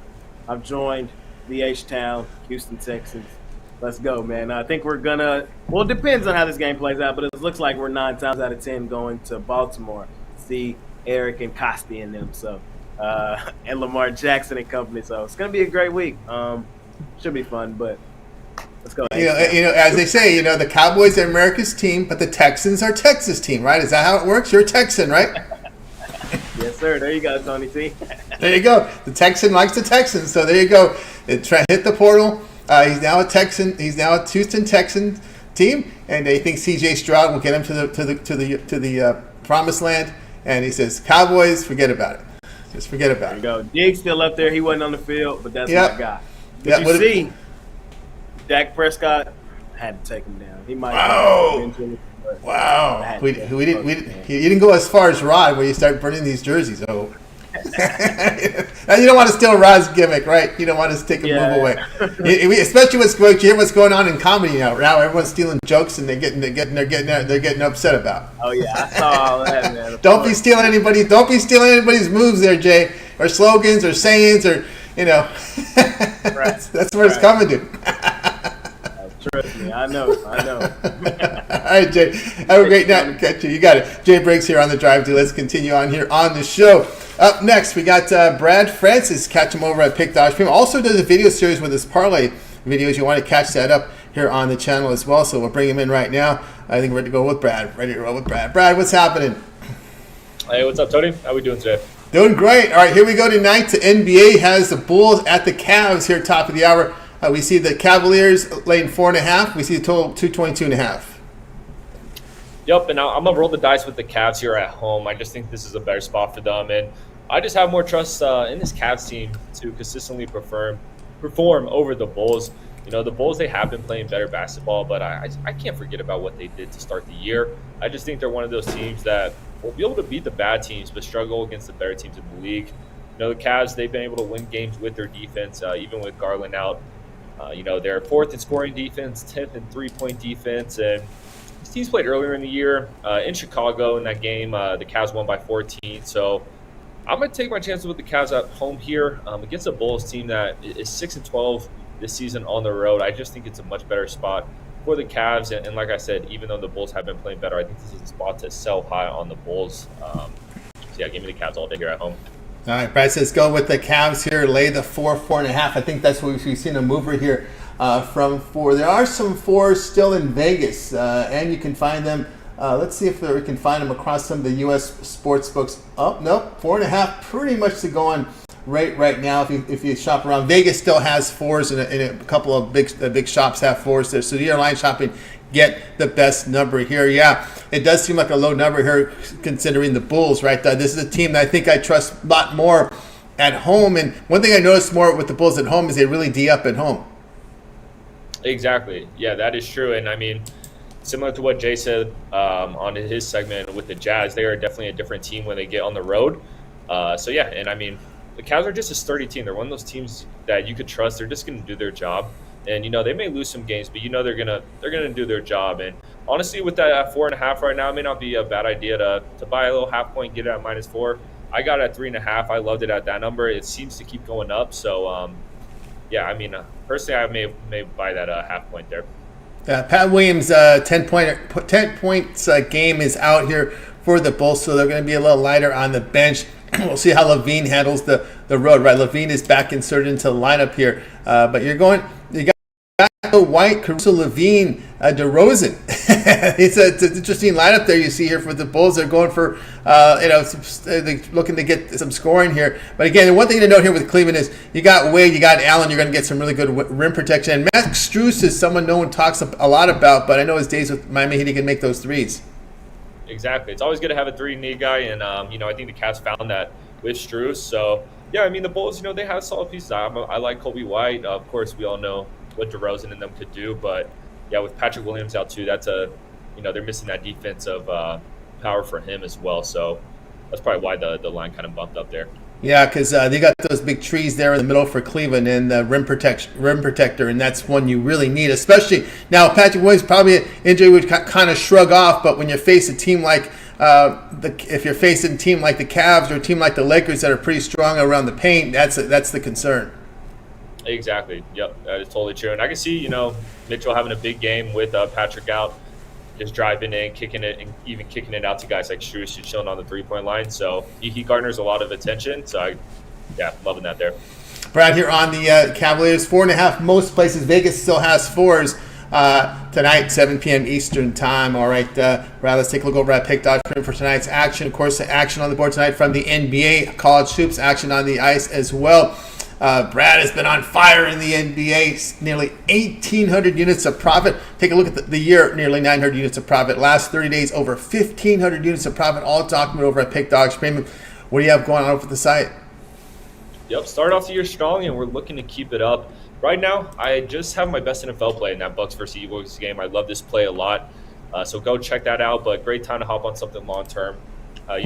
I've joined the H-Town, Houston Texans. Let's go, man. I think we're going to – well, it depends on how this game plays out, but it looks like we're 9 times out of 10 going to Baltimore to see Eric and Costi and them, so and Lamar Jackson and company. So it's going to be a great week. Should be fun, but – let's go. You know, as they say, the Cowboys are America's team, but the Texans are Texas' team, right? Is that how it works? You're a Texan, right? Yes, sir. There you go, Tony T. There you go. The Texan likes the Texans, so there you go. Hit the portal. He's now a Texan. He's now a Houston Texan team, and they think C.J. Stroud will get him to the promised land. And he says, Cowboys, forget about it. Just forget about it. There you go. Diggs still up there. He wasn't on the field, but that's my guy. But you see. Dak Prescott had to take him down. He might. Wow. He didn't go as far as Rod, where you start burning these jerseys. Oh. And you don't want to steal Rod's gimmick, right? You don't want to take a move away. Especially what's going on in comedy now. Now everyone's stealing jokes and they're getting upset about. Oh yeah, I saw all that, man. Don't be stealing anybody's moves there, Jay, or slogans or sayings or Right. That's where it's coming to. Trust me, I know. All right, Jay. Have a great night. Catch you. You got it. Jay Briggs here on the Drive To. Let's continue on here on the show. Up next, we got Brad Francis. Catch him over at Pick Dogs. Also does a video series with his parlay videos. You want to catch that up here on the channel as well. So we'll bring him in right now. I think we're ready to go with Brad. Ready to roll with Brad. Brad, what's happening? Hey, what's up, Tony? How we doing today? Doing great. All right, here we go tonight. The NBA has the Bulls at the Cavs here, top of the hour. We see the Cavaliers laying 4.5. We see the total 222.5. Yep, and I'm going to roll the dice with the Cavs here at home. I just think this is a better spot for them, and I just have more trust in this Cavs team to consistently perform over the Bulls. The Bulls, they have been playing better basketball, but I can't forget about what they did to start the year. I just think they're one of those teams that will be able to beat the bad teams but struggle against the better teams in the league. The Cavs, they've been able to win games with their defense, even with Garland out. They're 4th in scoring defense, 10th in three-point defense, and these teams played earlier in the year in Chicago in that game. The Cavs won by 14, so I'm going to take my chances with the Cavs at home here against a Bulls team that is 6-12 this season on the road. I just think it's a much better spot for the Cavs, and like I said, even though the Bulls have been playing better, I think this is a spot to sell high on the Bulls. Give me the Cavs all day here at home. All right, Brad says go with the Cavs here. Lay the 4.5. I think that's what we've seen a mover here from 4. There are some 4s still in Vegas, and you can find them. Let's see if we can find them across some of the U.S. sports books. Oh, no, 4.5, pretty much the going rate right now. If you shop around, Vegas still has 4s, and a couple of big shops have 4s there. So you're line shopping. Get the best number here. Yeah, it does seem like a low number here considering the Bulls, right? This is a team that I think I trust a lot more at home. And one thing I noticed more with the Bulls at home is they really D up at home. Exactly. Yeah, that is true. And I mean, similar to what Jay said on his segment with the Jazz, they are definitely a different team when they get on the road. And I mean, the Cavs are just a sturdy team. They're one of those teams that you could trust. They're just going to do their job. And, they may lose some games, but, they're gonna do their job. And honestly, with that 4.5 right now, it may not be a bad idea to buy a little half point, get it at -4. I got it at 3.5. I loved it at that number. It seems to keep going up. So, yeah, I mean, personally, I may buy that half point there. Pat Williams' 10 points game is out here for the Bulls, so they're going to be a little lighter on the bench. We'll see how Levine handles the road, right? Levine is back inserted into the lineup here, but you got White, Caruso, Levine, DeRozan. It's an interesting lineup there you see here for the Bulls. They're going for, they're looking to get some scoring here. But again, one thing to note here with Cleveland is you got Wade, you got Allen, you're going to get some really good rim protection. And Max Strus is someone no one talks a lot about, but I know his days with Miami Heat, he can make those threes. Exactly. It's always good to have a 3-and-D guy, and I think the Cavs found that with Strus. So yeah, I mean the Bulls, they have solid pieces. I like Kobe White. Of course, we all know what DeRozan and them could do, but yeah, with Patrick Williams out too, that's they're missing that defensive power for him as well. So that's probably why the line kind of bumped up there. Yeah, because they got those big trees there in the middle for Cleveland and the rim protector, and that's one you really need, especially now. Patrick Williams probably an injury would kind of shrug off, but when you face a team like if you're facing a team like the Cavs or a team like the Lakers that are pretty strong around the paint, that's the concern. Exactly. Yep, that is totally true. And I can see, Mitchell having a big game with Patrick out, just driving in, kicking it, and even kicking it out to guys like Strus, who's chilling on the 3-point line. So he garners a lot of attention. So loving that there. Brad here on the Cavaliers, 4.5 most places. Vegas still has 4s tonight, 7 p.m. Eastern time. All right, Brad, let's take a look over at pick.com for tonight's action. Of course, the action on the board tonight from the NBA, college hoops, action on the ice as well. Brad has been on fire in the NBA, nearly 1,800 units of profit. Take a look at the year, nearly 900 units of profit. Last 30 days, over 1,500 units of profit, all documented over at Pick Dogs Premium. What do you have going on over the site? Yep, started off the year strong, and we're looking to keep it up. Right now, I just have my best NFL play in that Bucks versus Eagles game. I love this play a lot, so go check that out. But great time to hop on something long-term. I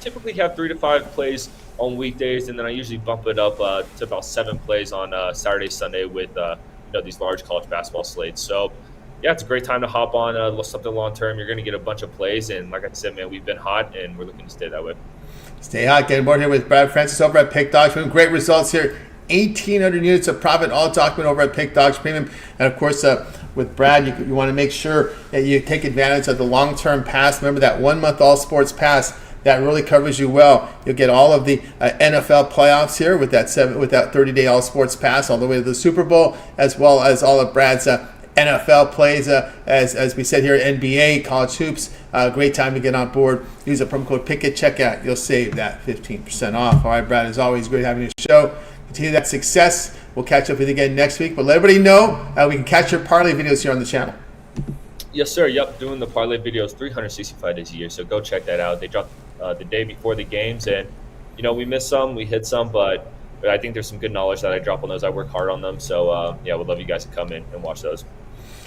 typically have 3 to 5 plays on weekdays, and then I usually bump it up to about 7 plays on Saturday, Sunday with these large college basketball slates. So, yeah, it's a great time to hop on something long-term. You're going to get a bunch of plays, and like I said, man, we've been hot, and we're looking to stay that way. Stay hot. Getting board here with Brad Francis over at Pick Dogs Premium. Great results here. 1,800 units of profit, all documented over at Pick Dogs Premium. And, of course, with Brad, you want to make sure that you take advantage of the long-term pass. Remember that 1-month all sports pass that really covers you well. You'll get all of the NFL playoffs here with that 30-day all sports pass all the way to the Super Bowl, as well as all of Brad's NFL plays. As we said here, NBA, college hoops. Great time to get on board. Use the promo code PICK at checkout. You'll save that 15% off. All right, Brad, as always, great having your show. Continue that success. We'll catch up with you again next week. But let everybody know we can catch your parlay videos here on the channel. Yes, sir. Yep, doing the parlay videos 365 days a year. So go check that out. They drop the day before the games, and we miss some, we hit some, but I think there's some good knowledge that I drop on those. I work hard on them. So would love you guys to come in and watch those.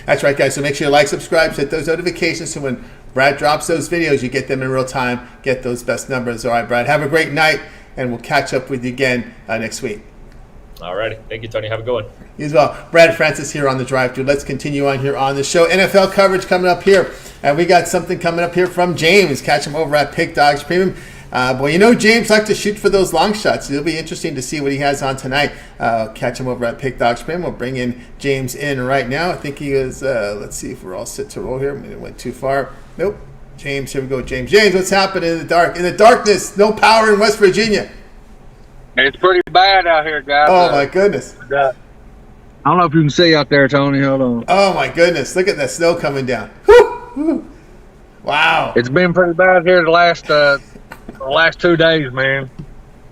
That's right, guys. So make sure you like, subscribe, hit those notifications so when Brad drops those videos, you get them in real time, get those best numbers. All right, Brad, have a great night, and we'll catch up with you again next week. All righty. Thank you, Tony. Have a good one. You as well. Brad Francis here on the drive-thru. Let's continue on here on the show. NFL coverage coming up here. And we got something coming up here from James. Catch him over at Pick Dogs Premium. James likes to shoot for those long shots. It'll be interesting to see what he has on tonight. Catch him over at Pick Dogs Premium. We'll bring in James in right now. I think he is, let's see if we're all set to roll here. Maybe it went too far. Nope. James, here we go. James, what's happening in the dark? In the darkness, no power in West Virginia. It's pretty bad out here, guys. Oh, my goodness. I don't know if you can see out there, Tony. Hold on. Oh, my goodness. Look at that snow coming down. Woo! Wow. It's been pretty bad here the last 2 days, man.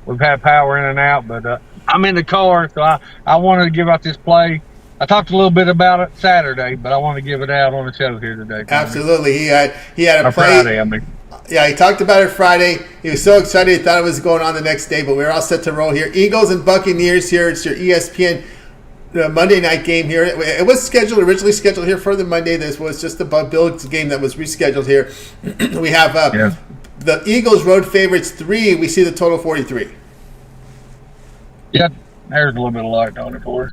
We've had power in and out, but I'm in the car, so I wanted to give out this play. I talked a little bit about it Saturday, but I want to give it out on the show here today, Tony. Absolutely. He had a play. Friday, I mean. Yeah, he talked about it Friday. He was so excited he thought it was going on the next day, but we were all set to roll here. Eagles and Buccaneers here. It's your ESPN Monday night game here. It was originally scheduled here for the Monday. This was just the Bills game that was rescheduled here. We have the Eagles road favorites 3. We see the total 43. Yeah, there's a little bit of light on it for us.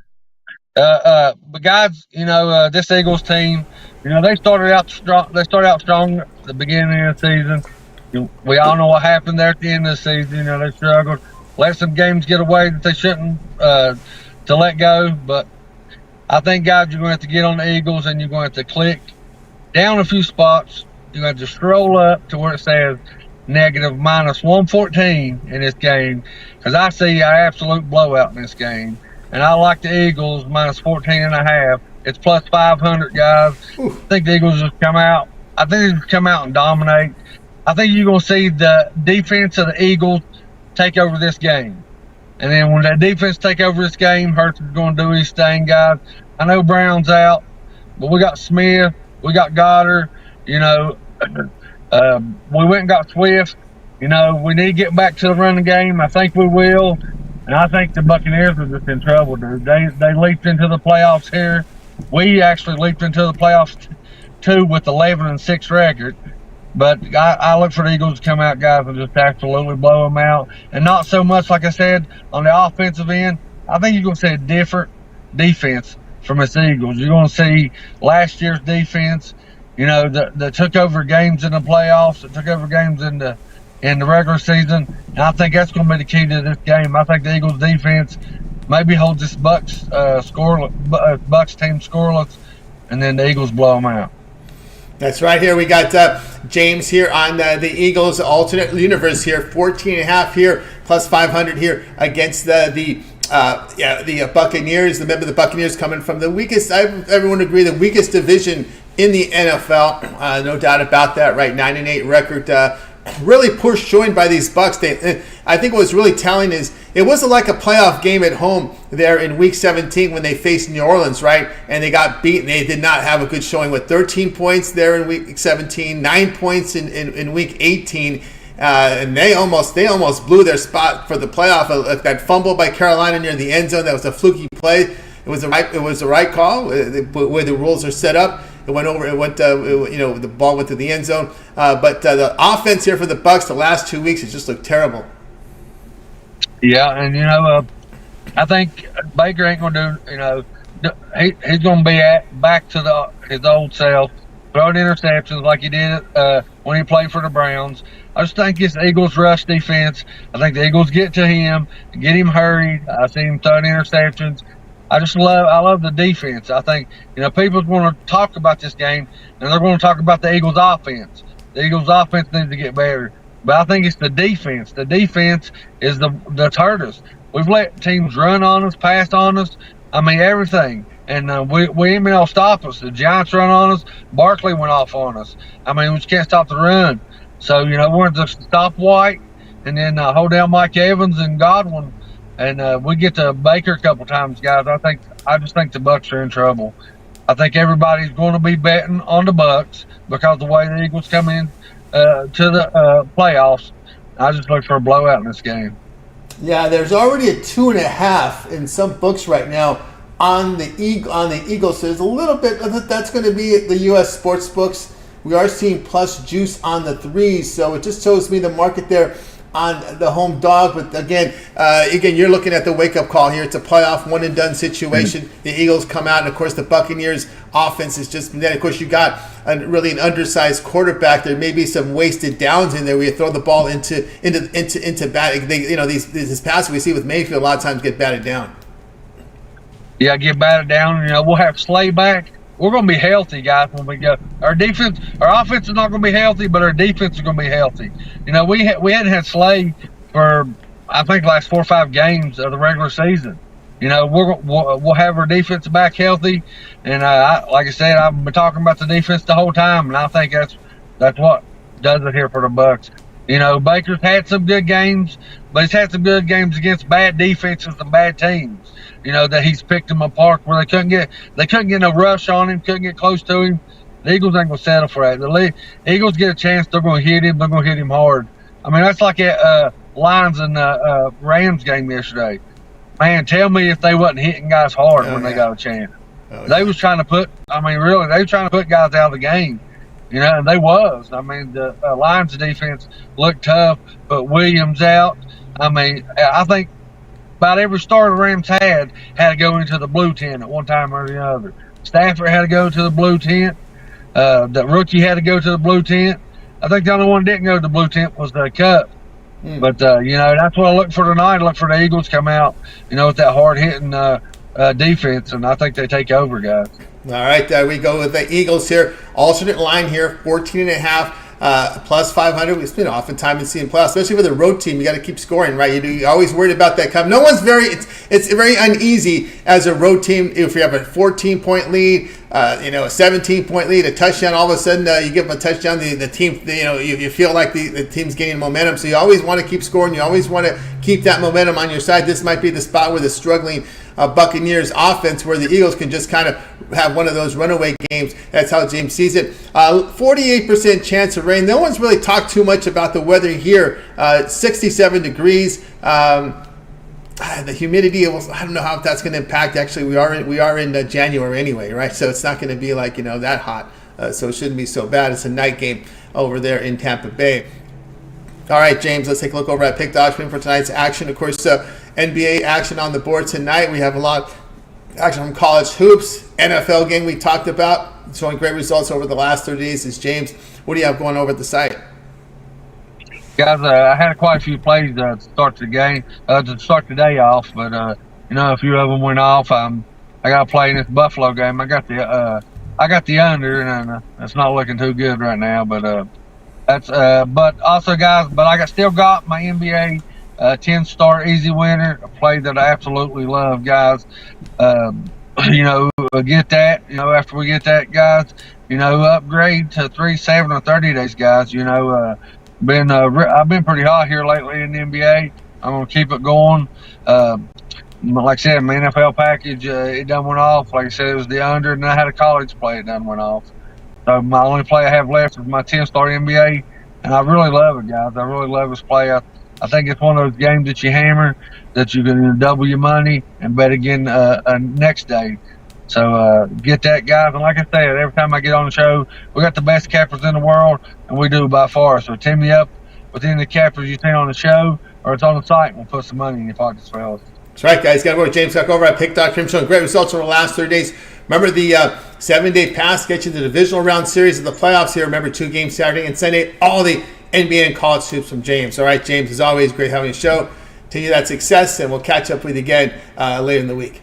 But guys, this Eagles team, they started out strong. They started out strong at the beginning of the season. We all know what happened there at the end of the season. They struggled, let some games get away that they shouldn't. to let go. But I think, guys, you're going to have to get on the Eagles, and you're going to have to click down a few spots. You're going to have to scroll up to where it says negative -114 in this game, because I see an absolute blowout in this game. And I like the Eagles -14.5. It's plus 500, guys. I think the Eagles just come out. I think they just come out and dominate. I think you're going to see the defense of the Eagles take over this game. And then when that defense take over this game, Hurts is going to do his thing, guys. I know Brown's out, but we got Smith, we got Goddard. You know, we went and got Swift. You know, we need to get back to the running game. I think we will. And I think the Buccaneers are just in trouble, dude. They leaped into the playoffs here. We actually leaped into the playoffs too with 11-6 record. But I look for the Eagles to come out, guys, and just absolutely blow them out. And not so much, like I said, on the offensive end. I think you're going to see a different defense from this Eagles. You're going to see last year's defense, you know, that took over games in the playoffs, that took over games in the regular season. And I think that's going to be the key to this game. I think the Eagles defense maybe holds this Bucks team scoreless, and then the Eagles blow them out. That's right. Here we got James here on the Eagles alternate universe here, 14.5 here, plus 500 here against the Buccaneers. Remember, the Buccaneers coming from the weakest, everyone agree, the weakest division in the NFL. No doubt about that, right? 9-8 record. Really poor showing by these Bucks. I think what was really telling is it wasn't like a playoff game at home there in Week 17 when they faced New Orleans, right? And they got beaten. They did not have a good showing with 13 points there in Week 17, 9 points in Week 18. And they almost blew their spot for the playoff. That fumble by Carolina near the end zone, that was a fluky play. It was the right call, where the rules are set up. It went over. The ball went to the end zone. But the offense here for the Bucks the last 2 weeks has just looked terrible. Yeah, and I think Baker ain't going to do. He's going to be back to his old self, throwing interceptions like he did when he played for the Browns. I just think it's Eagles rush defense. I think the Eagles get to him, get him hurried. I see him throwing interceptions. I love the defense. I think, people's going to talk about this game, and they're going to talk about the Eagles offense. The Eagles offense needs to get better. But I think it's the defense. The defense is that's hurt us. We've let teams run on us, pass on us. I mean, everything. And we ain't been able to stop us. The Giants run on us. Barkley went off on us. I mean, we just can't stop the run. So, we're going to stop White and then hold down Mike Evans and Godwin. And we get to Baker a couple times, guys. I just think the Bucs are in trouble. I think everybody's going to be betting on the Bucs because of the way the Eagles come in to the playoffs. I just look for a blowout in this game. Yeah, there's already a 2.5 in some books right now on the Eagles. So there's a little bit of that's going to be the U.S. sports books. We are seeing plus juice on the 3s, so it just shows me the market there on the home dog. But again, you're looking at the wake-up call here. It's a playoff one-and-done situation. Mm-hmm. The Eagles come out, and of course the Buccaneers offense is just. And then of course you got really an undersized quarterback. There may be some wasted downs in there where you throw the ball into bat. These passes we see with Mayfield a lot of times get batted down. Yeah, get batted down. We'll have Slay back. We're going to be healthy, guys, when we go. Our offense is not going to be healthy, but our defense is going to be healthy. We hadn't had Slay for, I think, the last 4 or 5 games of the regular season. We'll have our defense back healthy. And like I said, I've been talking about the defense the whole time, and I think that's what does it here for the Bucs. Baker's had some good games, but he's had some good games against bad defenses and bad teams. That he's picked them apart where they couldn't get no rush on him, couldn't get close to him. The Eagles ain't going to settle for that. The Eagles get a chance, they're going to hit him. They're going to hit him hard. I mean, that's like at Lions and Rams game yesterday. Man, tell me if they wasn't hitting guys hard when they got a chance. They was trying to put guys out of the game. And they was. I mean, the Lions defense looked tough, but Williams out. I mean, I think about every starter the Rams had to go into the blue tent at one time or the other. Stafford had to go to the blue tent. The rookie had to go to the blue tent. I think the only one that didn't go to the blue tent was the Cup. But, that's what I look for tonight. I look for the Eagles come out, with that hard-hitting defense, and I think they take over, guys. All right, there we go with the Eagles here. Alternate line here, 14.5. Plus 500. We've oftentimes seeing playoffs, especially with a road team. You got to keep scoring, right? You're always worried about that. No one's it's very uneasy as a road team. If you have a 14-point lead, a 17-point lead, a touchdown, all of a sudden you give them a touchdown. The team, you feel like the team's gaining momentum. So you always want to keep scoring. You always want to keep that momentum on your side. This might be the spot where the struggling Buccaneers offense, where the Eagles can just kind of have one of those runaway games. That's how James sees it. 48% chance of rain. No one's really talked too much about the weather here. 67 degrees. The humidity, I don't know how that's going to impact. Actually, we are in January anyway, right? So it's not going to be like that hot. So it shouldn't be so bad. It's a night game over there in Tampa Bay. All right, James, let's take a look over at Pick Dodge for tonight's action. Of course, NBA action on the board tonight. We have a lot of action from college hoops. NFL game we talked about, showing great results over the last 30 days. James, what do you have going over at the site? Guys, I had quite a few plays to start the game, to start the day off, but a few of them went off. I got to play in this Buffalo game. I got the under, and it's not looking too good right now. But but also, guys, I still got my NBA 10-star easy winner, a play that I absolutely love, guys. Get that. After we get that, guys, upgrade to 3, 7, or 30 days, guys. I've been pretty hot here lately in the NBA. I'm gonna keep it going. Like I said, my NFL package, it done went off. Like I said, it was the under, and I had a college play, it done went off. So my only play I have left is my 10-star NBA, and I really love it, guys. I really love this play. I think it's one of those games that you hammer, that you can double your money and bet again next day. So get that, guys. And like I said, every time I get on the show, we got the best cappers in the world, and we do by far. So team me up with any of the cappers you see on the show, or it's on the site, and we'll put some money in your pockets, fellas. That's right, guys. Got to work. James Cook over at Pick.com, showing great results over the last 30 days. Remember the 7-day pass gets you the divisional round series of the playoffs here. Remember, 2 games Saturday and Sunday. All the NBA and college hoops from James. All right, James, as always, great having a show. Continue that success, and we'll catch up with you again later in the week.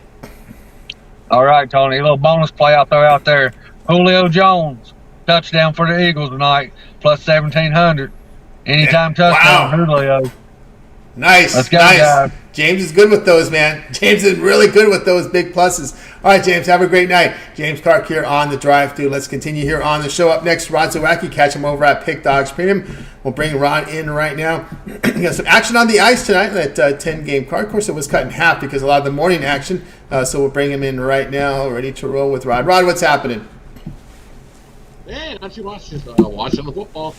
All right, Tony. A little bonus play out there. Julio Jones, touchdown for the Eagles tonight, plus 1,700. Anytime touchdown, wow. Julio. Nice. Let's go, nice. Guys. James is good with those, man. James is really good with those big pluses. All right, James, have a great night. James Clark here on the drive-thru. Let's continue here on the show. Up next, Ron Zawacki. Catch him over at Pick Dogs Premium. We'll bring Ron in right now. We got some action on the ice tonight. That 10-game card. Of course, it was cut in half because a lot of the morning action. So we'll bring him in right now, ready to roll with Rod. Rod, what's happening? Hey, not too much. Just watching the football.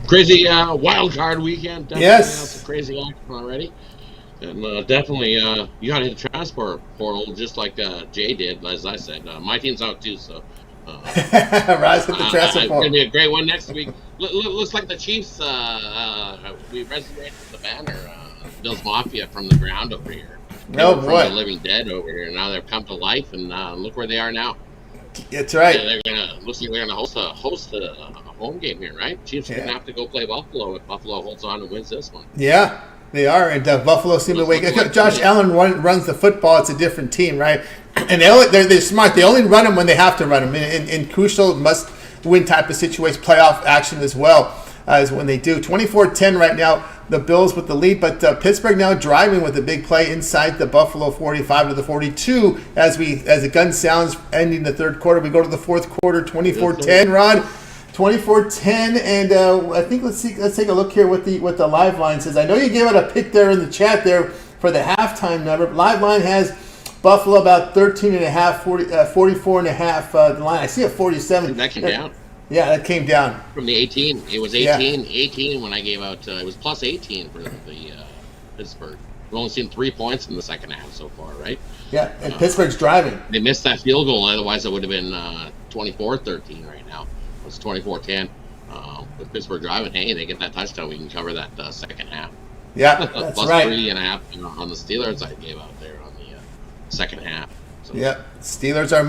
Crazy wild card weekend. Definitely some crazy action already. And definitely, you got to hit the transport portal just like Jay did, as I said. My team's out too, so. Rise with the transport portal. It's going to be a great one next week. Looks like the Chiefs, we resurrected the banner, Bills Mafia from the ground over here. No, from boy. the living dead over here. Now they've come to life, and look where they are now. That's right. Yeah, looks like they're gonna host a home game here, right? Chiefs are gonna have to go play Buffalo if Buffalo holds on and wins this one. Yeah, they are, and Buffalo seem to wake. Josh Allen runs the football. It's a different team, right? And they're smart. They only run them when they have to run them in crucial must-win type of situation, playoff action as well as when they do. 24-10 right now. The Bills with the lead, but Pittsburgh now driving with a big play inside the Buffalo 45 to the 42 as the gun sounds ending the third quarter. We go to the fourth quarter, 24-10, Rod. 24-10, and I think let's take a look here what the live line says. I know you gave out a pick there in the chat there for the halftime number. Live line has Buffalo about 13.5, 44.5 the line. I see a 47. That came down. Yeah, that came down. From the 18. It was 18 when I gave out. It was plus 18 for the Pittsburgh. We've only seen 3 points in the second half so far, right? Yeah, and Pittsburgh's driving. They missed that field goal. Otherwise, it would have been 24-13 right now. It was 24-10. With Pittsburgh driving, hey, they get that touchdown. We can cover that second half. Yeah, that's plus right. 3.5 on the Steelers I gave out there on the second half. So. Yeah, Steelers are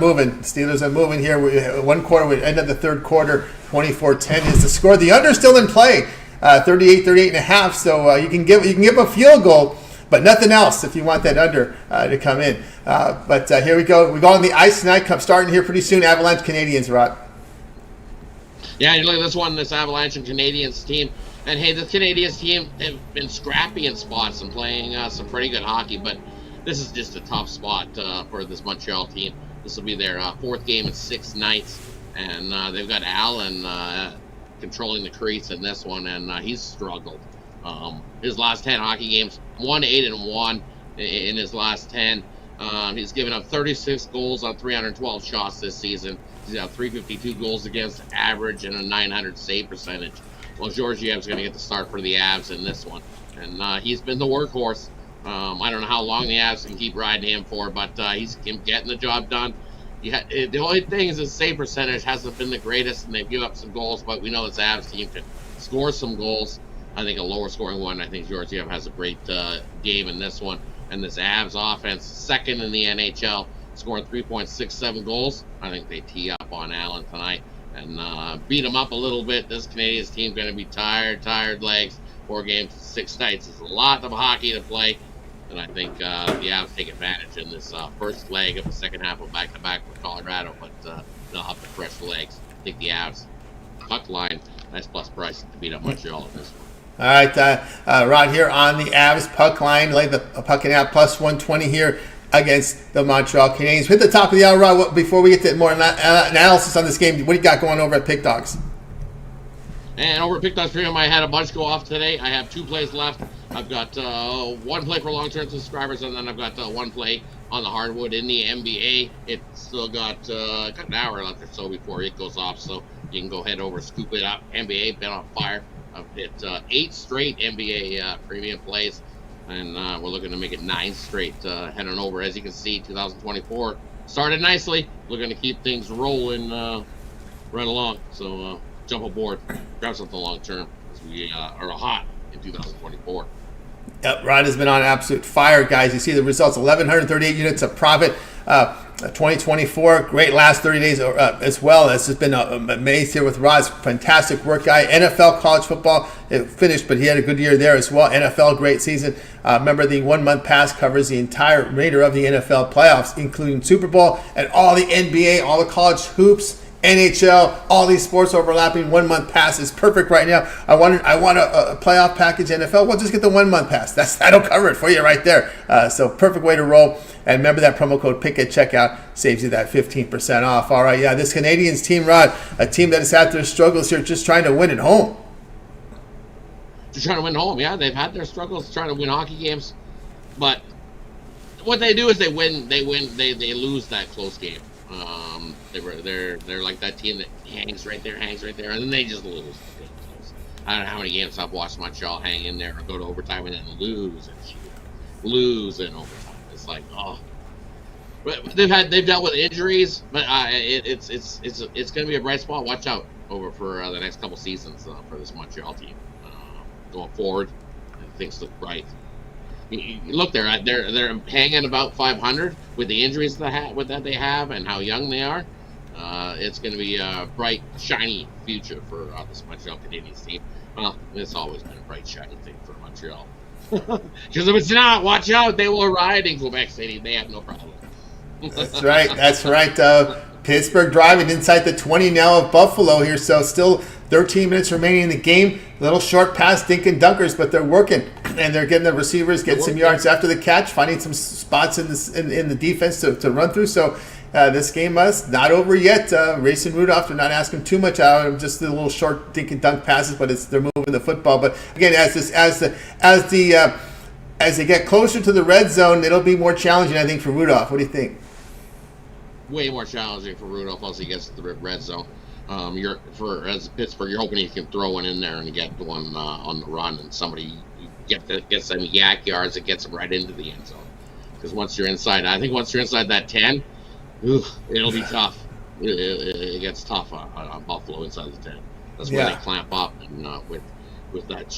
moving here. One quarter, we end of the third quarter, 24-10 is the score. The under still in play, 38.5. So you can give a field goal, but nothing else if you want that under to come in. But here we go. We go on the ice tonight. Starting here pretty soon. Avalanche Canadiens, Rod. Yeah, you look at this one, this Avalanche and Canadiens team. And hey, the Canadiens team have been scrappy in spots and playing some pretty good hockey, but this is just a tough spot for this Montreal team. This will be their fourth game in 6 nights, and they've got Allen controlling the crease in this one, and he's struggled. His last 10 hockey games, 1-8-1 in his last 10. He's given up 36 goals on 312 shots this season. He's got 352 goals against average and a 900 save percentage. Well, Georgiev's going to get the start for the Avs in this one, and he's been the workhorse. I don't know how long the Avs can keep riding him for, but he's getting the job done. The only thing is his save percentage hasn't been the greatest, and they've given up some goals, but we know this Avs team can score some goals. I think a lower scoring one. I think Georgiev has a great game in this one. And this Avs offense, second in the NHL, scoring 3.67 goals. I think they tee up on Allen tonight and beat him up a little bit. This Canadiens team going to be tired legs. 4 games, 6 nights. It's a lot of hockey to play. And I think the Avs take advantage in this first leg of the second half of back-to-back with Colorado. But they'll have to fresh legs. I think the Avs puck line, nice plus price to beat up Montreal in this one. All right, Rod here on the Avs puck line. Lay the puck in out plus 120 here against the Montreal Canadiens. Hit the top of the hour, Rod. Before we get to more analysis on this game, what do you got going over at Pick Dogs? And over at Pick Dogs Premium, I had a bunch go off today. I have 2 plays left. I've got 1 play for long-term subscribers, and then I've got 1 play on the hardwood in the NBA. It's still got an hour left or so before it goes off, so you can go ahead over, scoop it up. NBA been on fire. I've hit 8 straight NBA premium plays, and we're looking to make it 9 straight heading over. As you can see, 2024 started nicely. Looking to keep things rolling right along. So jump aboard, grab something long term as we are hot in 2024. Yep, Rod has been on absolute fire, guys. You see the results: 1,138 units of profit. 2024, great last 30 days as well. It's just been amazed here with Rod's fantastic work guy. NFL, college football, it finished, but he had a good year there as well. NFL, great season. Remember, the 1 month pass covers the entire remainder of the NFL playoffs, including Super Bowl and all the NBA, all the college hoops, NHL, all these sports overlapping. 1 month pass is perfect right now. I want a playoff package NFL. Well, just get the 1 month pass. That'll cover it for you right there. So perfect way to roll. And remember that promo code PICK at checkout saves you that 15% off. All right, yeah, this Canadiens team, Rod, a team that has had their struggles here, just trying to win at home. Just trying to win at home, yeah. They've had their struggles trying to win hockey games, but what they do is they win. They lose that close game. They're like that team that hangs right there, and then they just lose. I don't know how many games I've watched Montreal hang in there or go to overtime and then lose in overtime. It's like, oh, but they've dealt with injuries, but it's going to be a bright spot. Watch out over for the next couple seasons for this Montreal team going forward. Things look bright. Look, they're hanging about 500 with the injuries that they have and how young they are. It's going to be a bright, shiny future for this Montreal Canadiens team. Well, it's always been a bright, shiny thing for Montreal. Because if it's not, watch out, they will ride in Quebec City. They have no problem. That's right. Pittsburgh driving inside the 20 now of Buffalo here. So still 13 minutes remaining in the game. Little short pass, dink and dunkers, but they're working. And they're getting the receivers, getting some yards after the catch, finding some spots in the defense to run through. So this game is not over yet. Racing Rudolph, they're not asking too much out of them, just the little short dink and dunk passes, but they're moving the football. But again, as they get closer to the red zone, it'll be more challenging, I think, for Rudolph. What do you think? Way more challenging for Rudolph once he gets to the red zone. As Pittsburgh, you're hoping you can throw one in there and get one on the run, and somebody gets some yak yards that gets them right into the end zone. Because once you're inside that 10, it'll be tough. It gets tough on Buffalo inside the 10. That's where they clamp up, and with that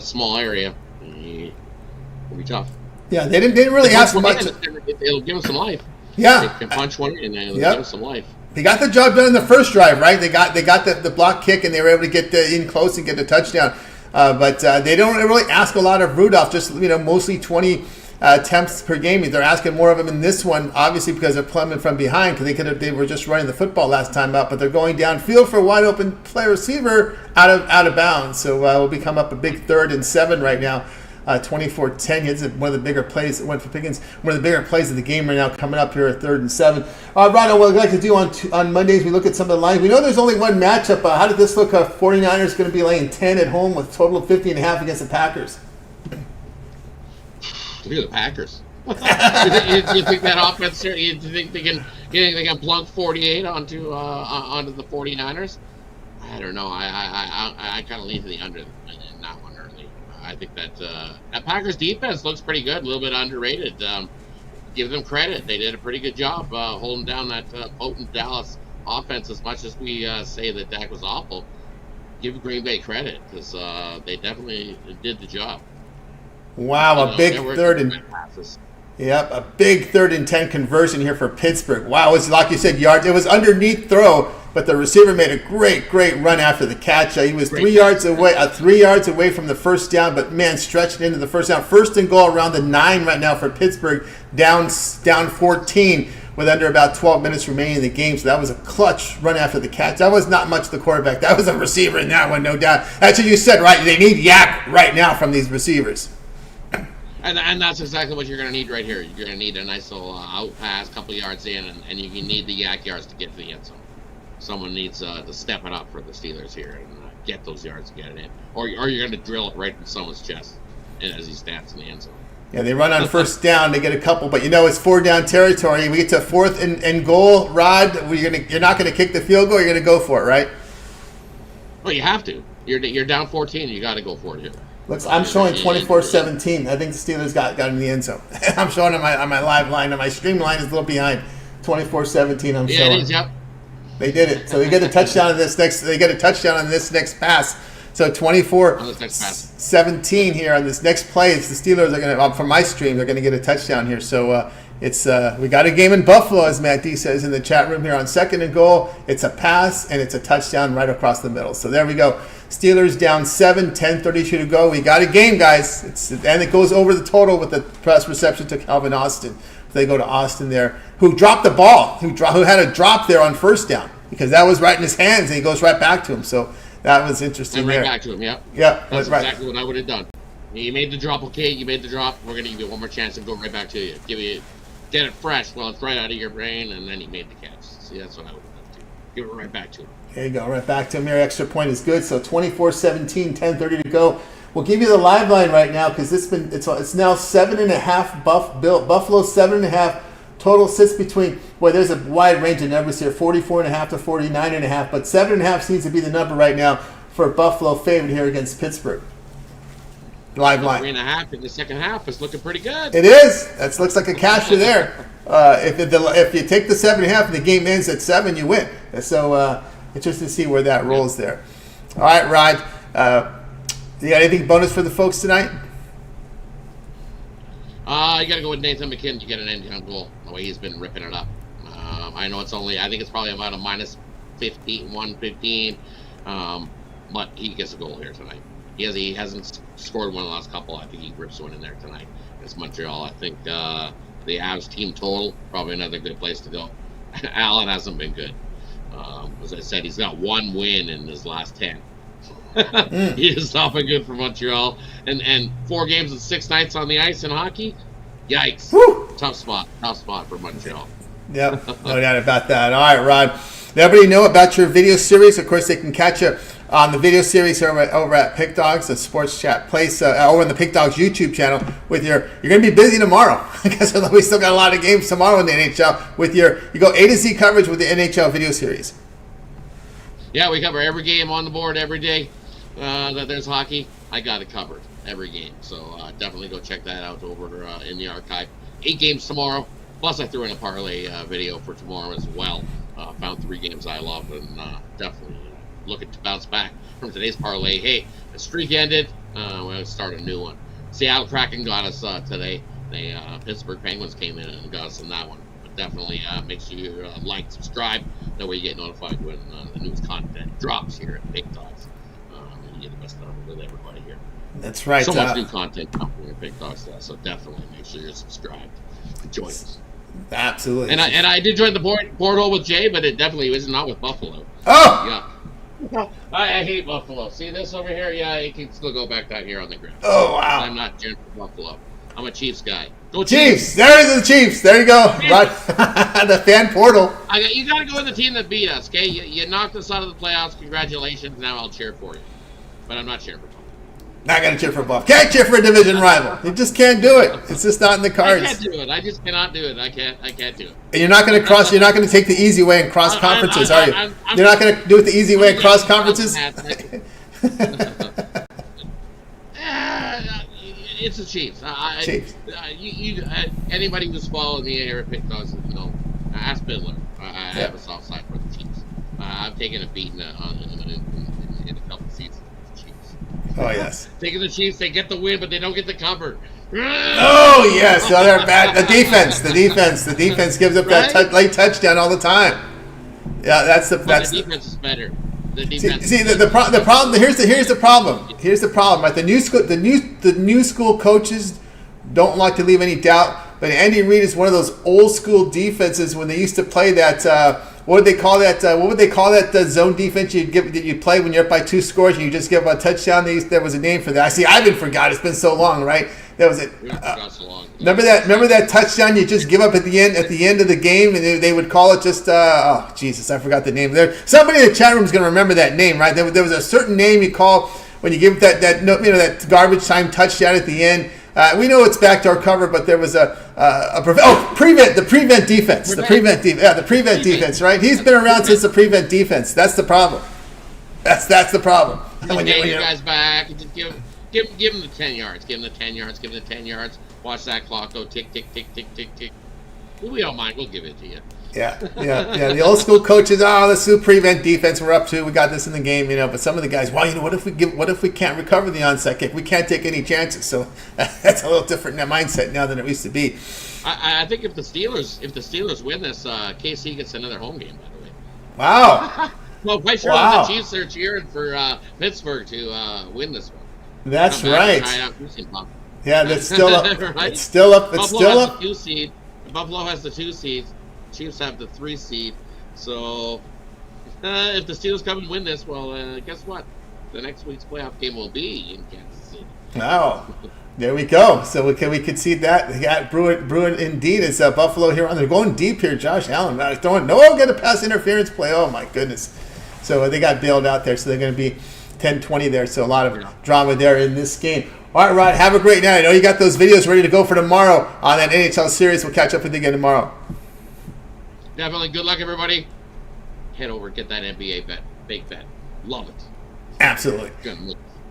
small area, it'll be tough. Yeah, they didn't really ask for much. It'll give them some life. Yeah, they can punch one in and it'll give them some life. They got the job done in the first drive, right? They got the block kick, and they were able to get in close and get the touchdown. But they don't really ask a lot of Rudolph, just mostly 20 attempts per game. They're asking more of him in this one, obviously because they're plumbing from behind, because they were just running the football last time out, but they're going downfield for a wide open play receiver out of bounds. So will become up a big 3rd and 7 right now. 24-10. It's one of the bigger plays. It went for Pickens. One of the bigger plays of the game right now, coming up here at 3rd and 7. Ryan, what we'd like to do on Mondays, we look at some of the lines. We know there's only one matchup. How did this look? 49ers going to be laying 10 at home with total of 50.5 against the Packers. Look at the Packers. you think that offense? You think they can plug 48 onto the 49ers? I don't know. I kind of lean to the under in that one early. I think that Packers defense looks pretty good. A little bit underrated. Give them credit. They did a pretty good job holding down that potent Dallas offense. As much as we say that Dak was awful, give Green Bay credit because they definitely did the job. Wow, a big 3rd and yep, a big 3rd and 10 conversion here for Pittsburgh. Wow, it was like you said, yards. It was underneath throw, but the receiver made a great run after the catch. He was 3 yards away from the first down, but man, stretching into the first down. 1st and goal around the 9 right now for Pittsburgh, down 14 with under about 12 minutes remaining in the game. So that was a clutch run after the catch. That was not much the quarterback. That was a receiver in that one, no doubt. That's what you said, right? They need yak right now from these receivers. And that's exactly what you're going to need right here. You're going to need a nice little out pass, couple yards in, and you need the yak yards to get to the end zone. Someone needs to step it up for the Steelers here and get those yards and get it in. Or you're going to drill it right in someone's chest as he stands in the end zone. Yeah, they run on 1st down. They get a couple, but it's 4-down territory. We get to 4th and goal. Rod, you're not going to kick the field goal. You're going to go for it, right? Well, you have to. You're down 14. You got to go for it here. I'm showing 24-17. I think the Steelers got in the end zone. I'm showing on my live line. On my stream line is a little behind. 24-17. I'm showing. Yeah, it is. Yep. They did it. So they get a touchdown on this next. They get a touchdown on this next pass. So 24-17 here on this next play. It's the Steelers are going to, from my stream, they're going to get a touchdown here. So it's we got a game in Buffalo, as Matt D says in the chat room here on 2nd and goal. It's a pass and it's a touchdown right across the middle. So there we go. Steelers down 7, 10:32 to go. We got a game, guys. And it goes over the total with the press reception to Calvin Austin. They go to Austin there, who dropped the ball, who had a drop there on 1st down because that was right in his hands, and he goes right back to him. So that was interesting. And right there. Back to him, yeah. Yeah, that's exactly what I would have done. You made the drop, okay? You made the drop. We're gonna give you one more chance and go right back to you. Get it fresh while it's right out of your brain, and then he made the catch. See, that's what I would have done too. Give it right back to him. There you go, right back to him here. Extra point is good. So 24-17, 10:30 to go. We'll give you the live line right now because it's now 7.5 Buffalo 7.5. Total sits between, there's a wide range of numbers here, 44.5 to 49.5, but 7.5 seems to be the number right now for Buffalo favorite here against Pittsburgh. Live line. 3.5 in the second half is looking pretty good. It is. That looks like a casher there. If you take the 7.5 and the game ends at 7, you win. So interesting to see where that rolls there. All right, Rod. You got anything bonus for the folks tonight? You got to go with Nathan McKinnon to get an anytime goal. The way he's been ripping it up. I know I think it's probably about a minus 115. But he gets a goal here tonight. He hasn't scored one of the last couple. I think he rips one in there tonight against Montreal. I think the Avs team total, probably another good place to go. Allen hasn't been good. As I said, he's got 1 win in his last 10. He has not been good for Montreal. And 4 games and 6 nights on the ice in hockey. Yikes. Woo! Tough spot for Montreal. Yep, no doubt about that. All right, Rod. Let everybody know about your video series. Of course, they can catch you on the video series over at Pick Dogs, the Sports Chat Place, over on the Pick Dogs YouTube channel. You're going to be busy tomorrow because we still got a lot of games tomorrow in the NHL. You go A to Z coverage with the NHL video series. Yeah, we cover every game on the board every day that there's hockey. I got it covered every game, so definitely go check that out over in the archive. 8 games tomorrow, plus I threw in a parlay video for tomorrow as well. Found 3 games I love, and definitely looking to bounce back from today's parlay. Hey, the streak ended. We'll start a new one. Seattle Kraken got us today. Pittsburgh Penguins came in and got us in that one. But definitely make sure you like, subscribe. That way you get notified when the news content drops here at Big Dogs. and get the best out of everybody here. That's right. So much new content coming here at Big Dog Style, so definitely make sure you're subscribed and join us. Absolutely. And I did join the porthole with Jay, but it definitely was not with Buffalo. Oh! Yeah. I hate Buffalo. See this over here? Yeah, you can still go back down here on the ground. Oh, wow. I'm not cheering for Buffalo. I'm a Chiefs guy. Go Chiefs! There's the Chiefs. There you go. Right. The fan portal. You got to go with the team that beat us, okay? You knocked us out of the playoffs. Congratulations. Now I'll cheer for you. But I'm not cheering for Buffalo. Not going to cheer for Buff. Can't cheer for a division rival. You just can't do it. It's just not in the cards. I can't do it. I just cannot do it. I can't do it. And you're not going to cross. You're not going to take the easy way and cross conferences, are you? You're not going to do it the easy way and cross conferences. It's the Chiefs. Chiefs. Anybody who's followed me here at Pick Dogs, ask Bidler. I have a soft side for the Chiefs. I've taken a beating in a couple seasons. Oh, yes. Taking the Chiefs, they get the win, but they don't get the cover. Oh, yes. So they're bad. The defense gives up that late touchdown all the time. Yeah, the defense is better. See the problem. Here's the problem. Here's the problem. Right, the new school coaches don't like to leave any doubt. But Andy Reid is one of those old school defenses when they used to play that. What would they call that? What would they call that zone defense you play when you're up by 2 scores and you just give up a touchdown? There was a name for that. I see. I even forgot. It's been so long, right? That was it. Remember that touchdown you just give up at the end of the game, and they would call it just. Oh Jesus, I forgot the name. There, somebody in the chat room is going to remember that name, right? There was a certain name you call when you give that garbage time touchdown at the end. We know it's backdoor cover, but there was the prevent defense. The prevent defense, right? He's been around since the prevent defense. That's the problem. That's the problem. When you guys back, just give him the 10 yards. Give him the 10 yards. Give him the 10 yards. Watch that clock go tick, tick, tick, tick, tick, tick. We don't mind. We'll give it to you. Yeah. The old school coaches, let's do prevent defense. We're up 2. We got this in the game, But some of the guys, what if we can't recover the onside kick? We can't take any chances. So that's a little different mindset now than it used to be. I think if the Steelers win this, KC gets another home game. By the way. Wow. Well, quite sure the Chiefs are cheering for Pittsburgh to win this one. That's right. Yeah, that's still up. Right? It's still up. It's Buffalo still has up. The 2 seed. Buffalo has the 2 seeds. Chiefs have the 3 seed. So if the Steelers come and win this, well, guess what? The next week's playoff game will be in Kansas City. Wow. There we go. So we concede that. They got Bruin indeed. It's Buffalo here. They're going deep here. Josh Allen get a pass interference play. Oh, my goodness. So they got bailed out there. So they're going to be 10-20 there. So a lot of drama there in this game. All right, Rod, have a great night. I know you got those videos ready to go for tomorrow on that NHL series. We'll catch up with you again tomorrow. Definitely. Good luck, everybody. Head over, get that NBA bet. Big bet. Love it. Absolutely.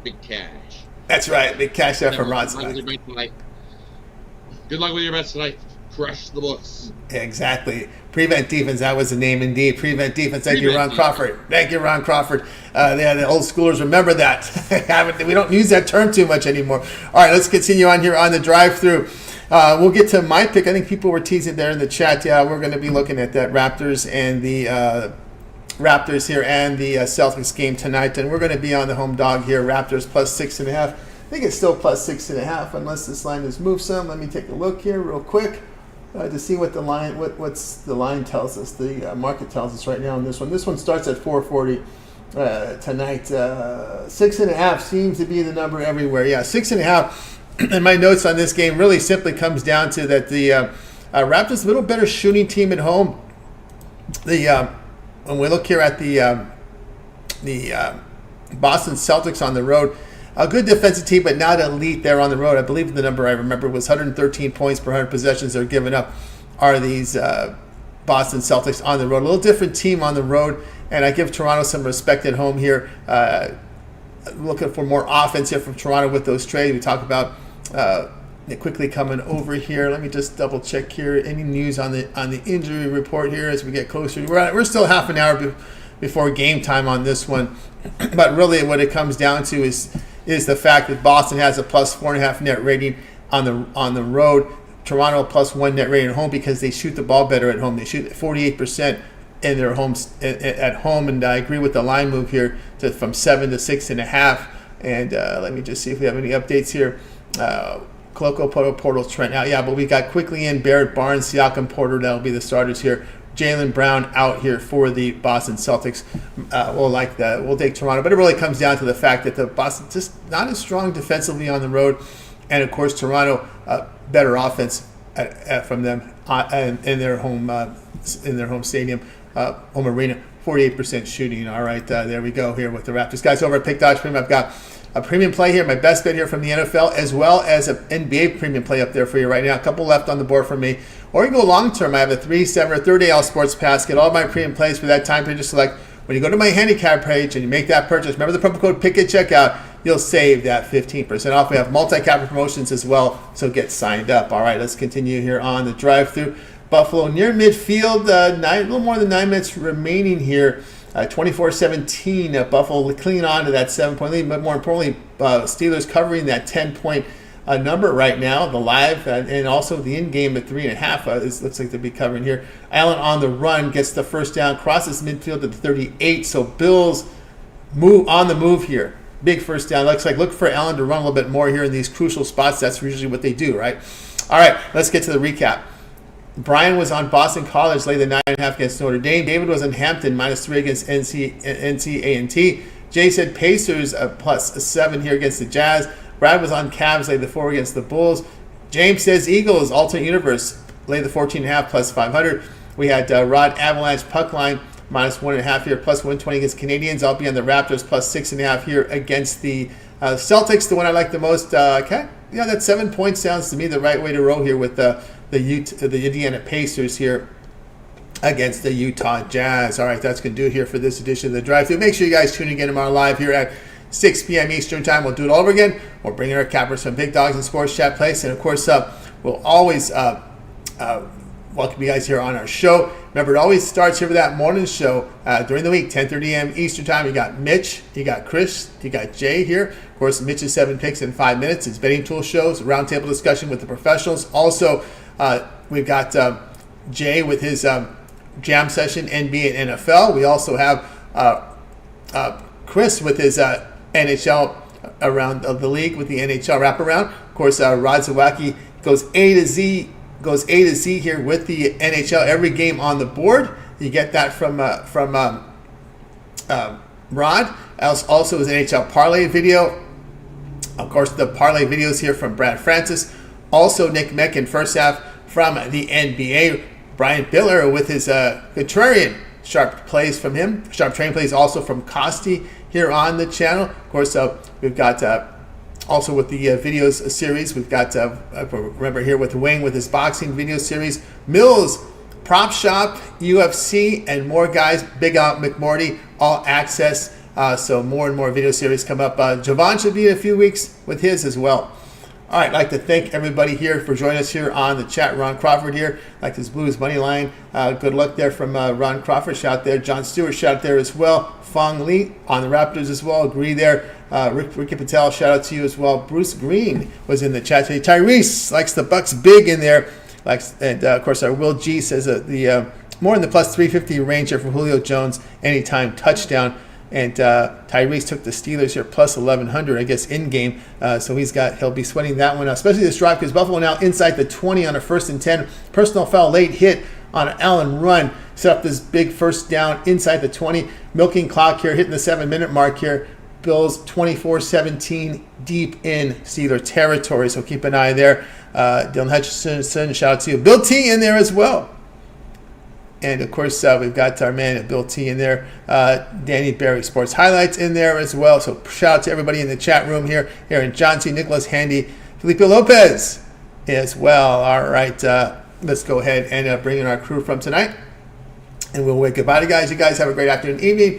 Big cash. That's right. Big cash there from Rod. Good luck with your bets tonight. Crush the books. Exactly. Prevent defense. That was the name indeed. Prevent defense. Thank you, Ron Crawford. The old schoolers remember that. We don't use that term too much anymore. All right, let's continue on here on the drive-through. We'll get to my pick. I think people were teasing there in the chat. Yeah, we're going to be looking at that Raptors and the Raptors here and the Celtics game tonight, and we're going to be on the home dog here. Raptors plus 6.5. I think it's still plus 6.5 unless this line has moved some. Let me take a look here real quick. To see what the line, what's the line tells us, the market tells us right now on this one. This one starts at 440 tonight. 6.5 seems to be the number everywhere. Yeah, 6.5. And my notes on this game really simply comes down to that the Raptors a little better shooting team at home. When we look here at the Boston Celtics on the road. A good defensive team, but not elite there on the road. I believe the number I remember was 113 points per 100 possessions they're giving up are these Boston Celtics on the road. A little different team on the road, and I give Toronto some respect at home here. Looking for more offense here from Toronto with those trades. We talk about quickly coming over here. Let me just double check here. Any news on the injury report here as we get closer? We're still half an hour before game time on this one, but really what it comes down to is the fact that Boston has a plus 4.5 net rating on the road. Toronto plus 1 net rating at home because they shoot the ball better at home. They shoot 48% in their homes at home, and I agree with the line move here from 7 to 6.5. And let me just see if we have any updates here. Coloco, Portal, Trent out. Yeah, but we got quickly in Barrett, Barnes, Siakam, Porter. That'll be the starters here. Jaylen Brown out here for the Boston Celtics. We'll take Toronto, but it really comes down to the fact that the Boston just not as strong defensively on the road, and of course Toronto better offense from them in their home stadium, home arena. 48% shooting. All right, there we go here with the Raptors. Guys, over at Pick Dodge Premium, I've got a premium play here, my best bet here from the NFL, as well as an NBA premium play up there for you right now. A couple left on the board for me. Or you go long term. I have a 3, 7, or 30 All Sports Pass. Get all my premium plays for that time period. Just select. When you go to my handicap page and you make that purchase, remember the promo code PICK at checkout. You'll save that 15% off. We have multi-capper promotions as well, so get signed up. All right, let's continue here on the drive-through. Buffalo near midfield, a little more than 9 minutes remaining here. 24-17, Buffalo clinging on to that 7-point lead, but more importantly, Steelers covering that 10-point number right now, the live, and also the in-game at 3.5. This looks like they'll be covering here. Allen on the run, gets the first down, crosses midfield to the 38, so Bills move on the move here. Big first down. Look for Allen to run a little bit more here in these crucial spots. That's usually what they do, right? All right, let's get to the recap. Brian was on Boston College, laid the 9.5 against Notre Dame. David was on Hampton, -3 against NCAAB. Jay said Pacers +7 here against the Jazz. Brad was on Cavs, laid the 4 against the Bulls. James says Eagles, alternate universe, laid the 14.5 +500. We had Rod Avalanche puck line -1.5 here, +120 against Canadians. I'll be on the Raptors +6.5 here against the Celtics, the one I like the most. Okay, yeah, that 7 points sounds to me the right way to roll here with the Indiana Pacers here against the Utah Jazz. All right, that's going to do it here for this edition of the Drive-Thru. Make sure you guys tune in again tomorrow live here at 6 p.m. Eastern Time. We'll do it all over again. We'll bring in our cappers from Big Dogs and Sports Chat Place. And, of course, we'll always welcome you guys here on our show. Remember, it always starts here with that morning show during the week, 10:30 a.m. Eastern Time. You got Mitch, you got Chris, you got Jay here. Of course, Mitch's 7 picks in 5 minutes. It's betting tool shows, roundtable discussion with the professionals. Also, we've got Jay with his jam session, NBA and NFL. We also have Chris with his NHL around the league with the NHL wraparound. Of course, Rod Zawacki goes A to Z here with the NHL. Every game on the board. You get that from Rod. Also his NHL parlay video. Of course, the parlay videos here from Brad Francis. Also, Nick Meck in first half from the NBA. Brian Biller with his contrarian sharp plays from him. Sharp train plays also from Costi here on the channel. Of course, we've got also with the videos series, we've got, remember here with Wing with his boxing video series. Mills, Prop Shop, UFC, and more guys. Big Out McMorty, all access. So more and more video series come up. Javon should be in a few weeks with his as well. All right, I'd like to thank everybody here for joining us here on the chat. Ron Crawford here, like his Blues money line. Good luck there from Ron Crawford. Shout out there. John Stewart, shout out there as well. Fong Lee on the Raptors as well. Agree there. Ricky Patel, shout out to you as well. Bruce Green was in the chat today. Tyrese likes the Bucks big in there. And of course, our Will G says the more in the plus 350 range here for Julio Jones, anytime touchdown. And Tyrese took the Steelers here plus 1,100, I guess, in game. So he'll be sweating that one, especially this drive, because Buffalo now inside the 20 on a 1st and 10. Personal foul late hit on an Allen run. Set up this big first down inside the 20. Milking clock here, hitting the 7-minute mark here. Bills 24-17 deep in Steeler territory. So keep an eye there. Dylan Hutchinson, shout out to you. Bill T in there as well. And, of course, we've got our man Bill T in there. Danny Barry Sports Highlights in there as well. So shout out to everybody in the chat room here. Aaron Johnson, Nicholas Handy, Felipe Lopez as well. All right, let's go ahead and bring in our crew from tonight. And we'll wave goodbye to you guys. You guys have a great afternoon, evening.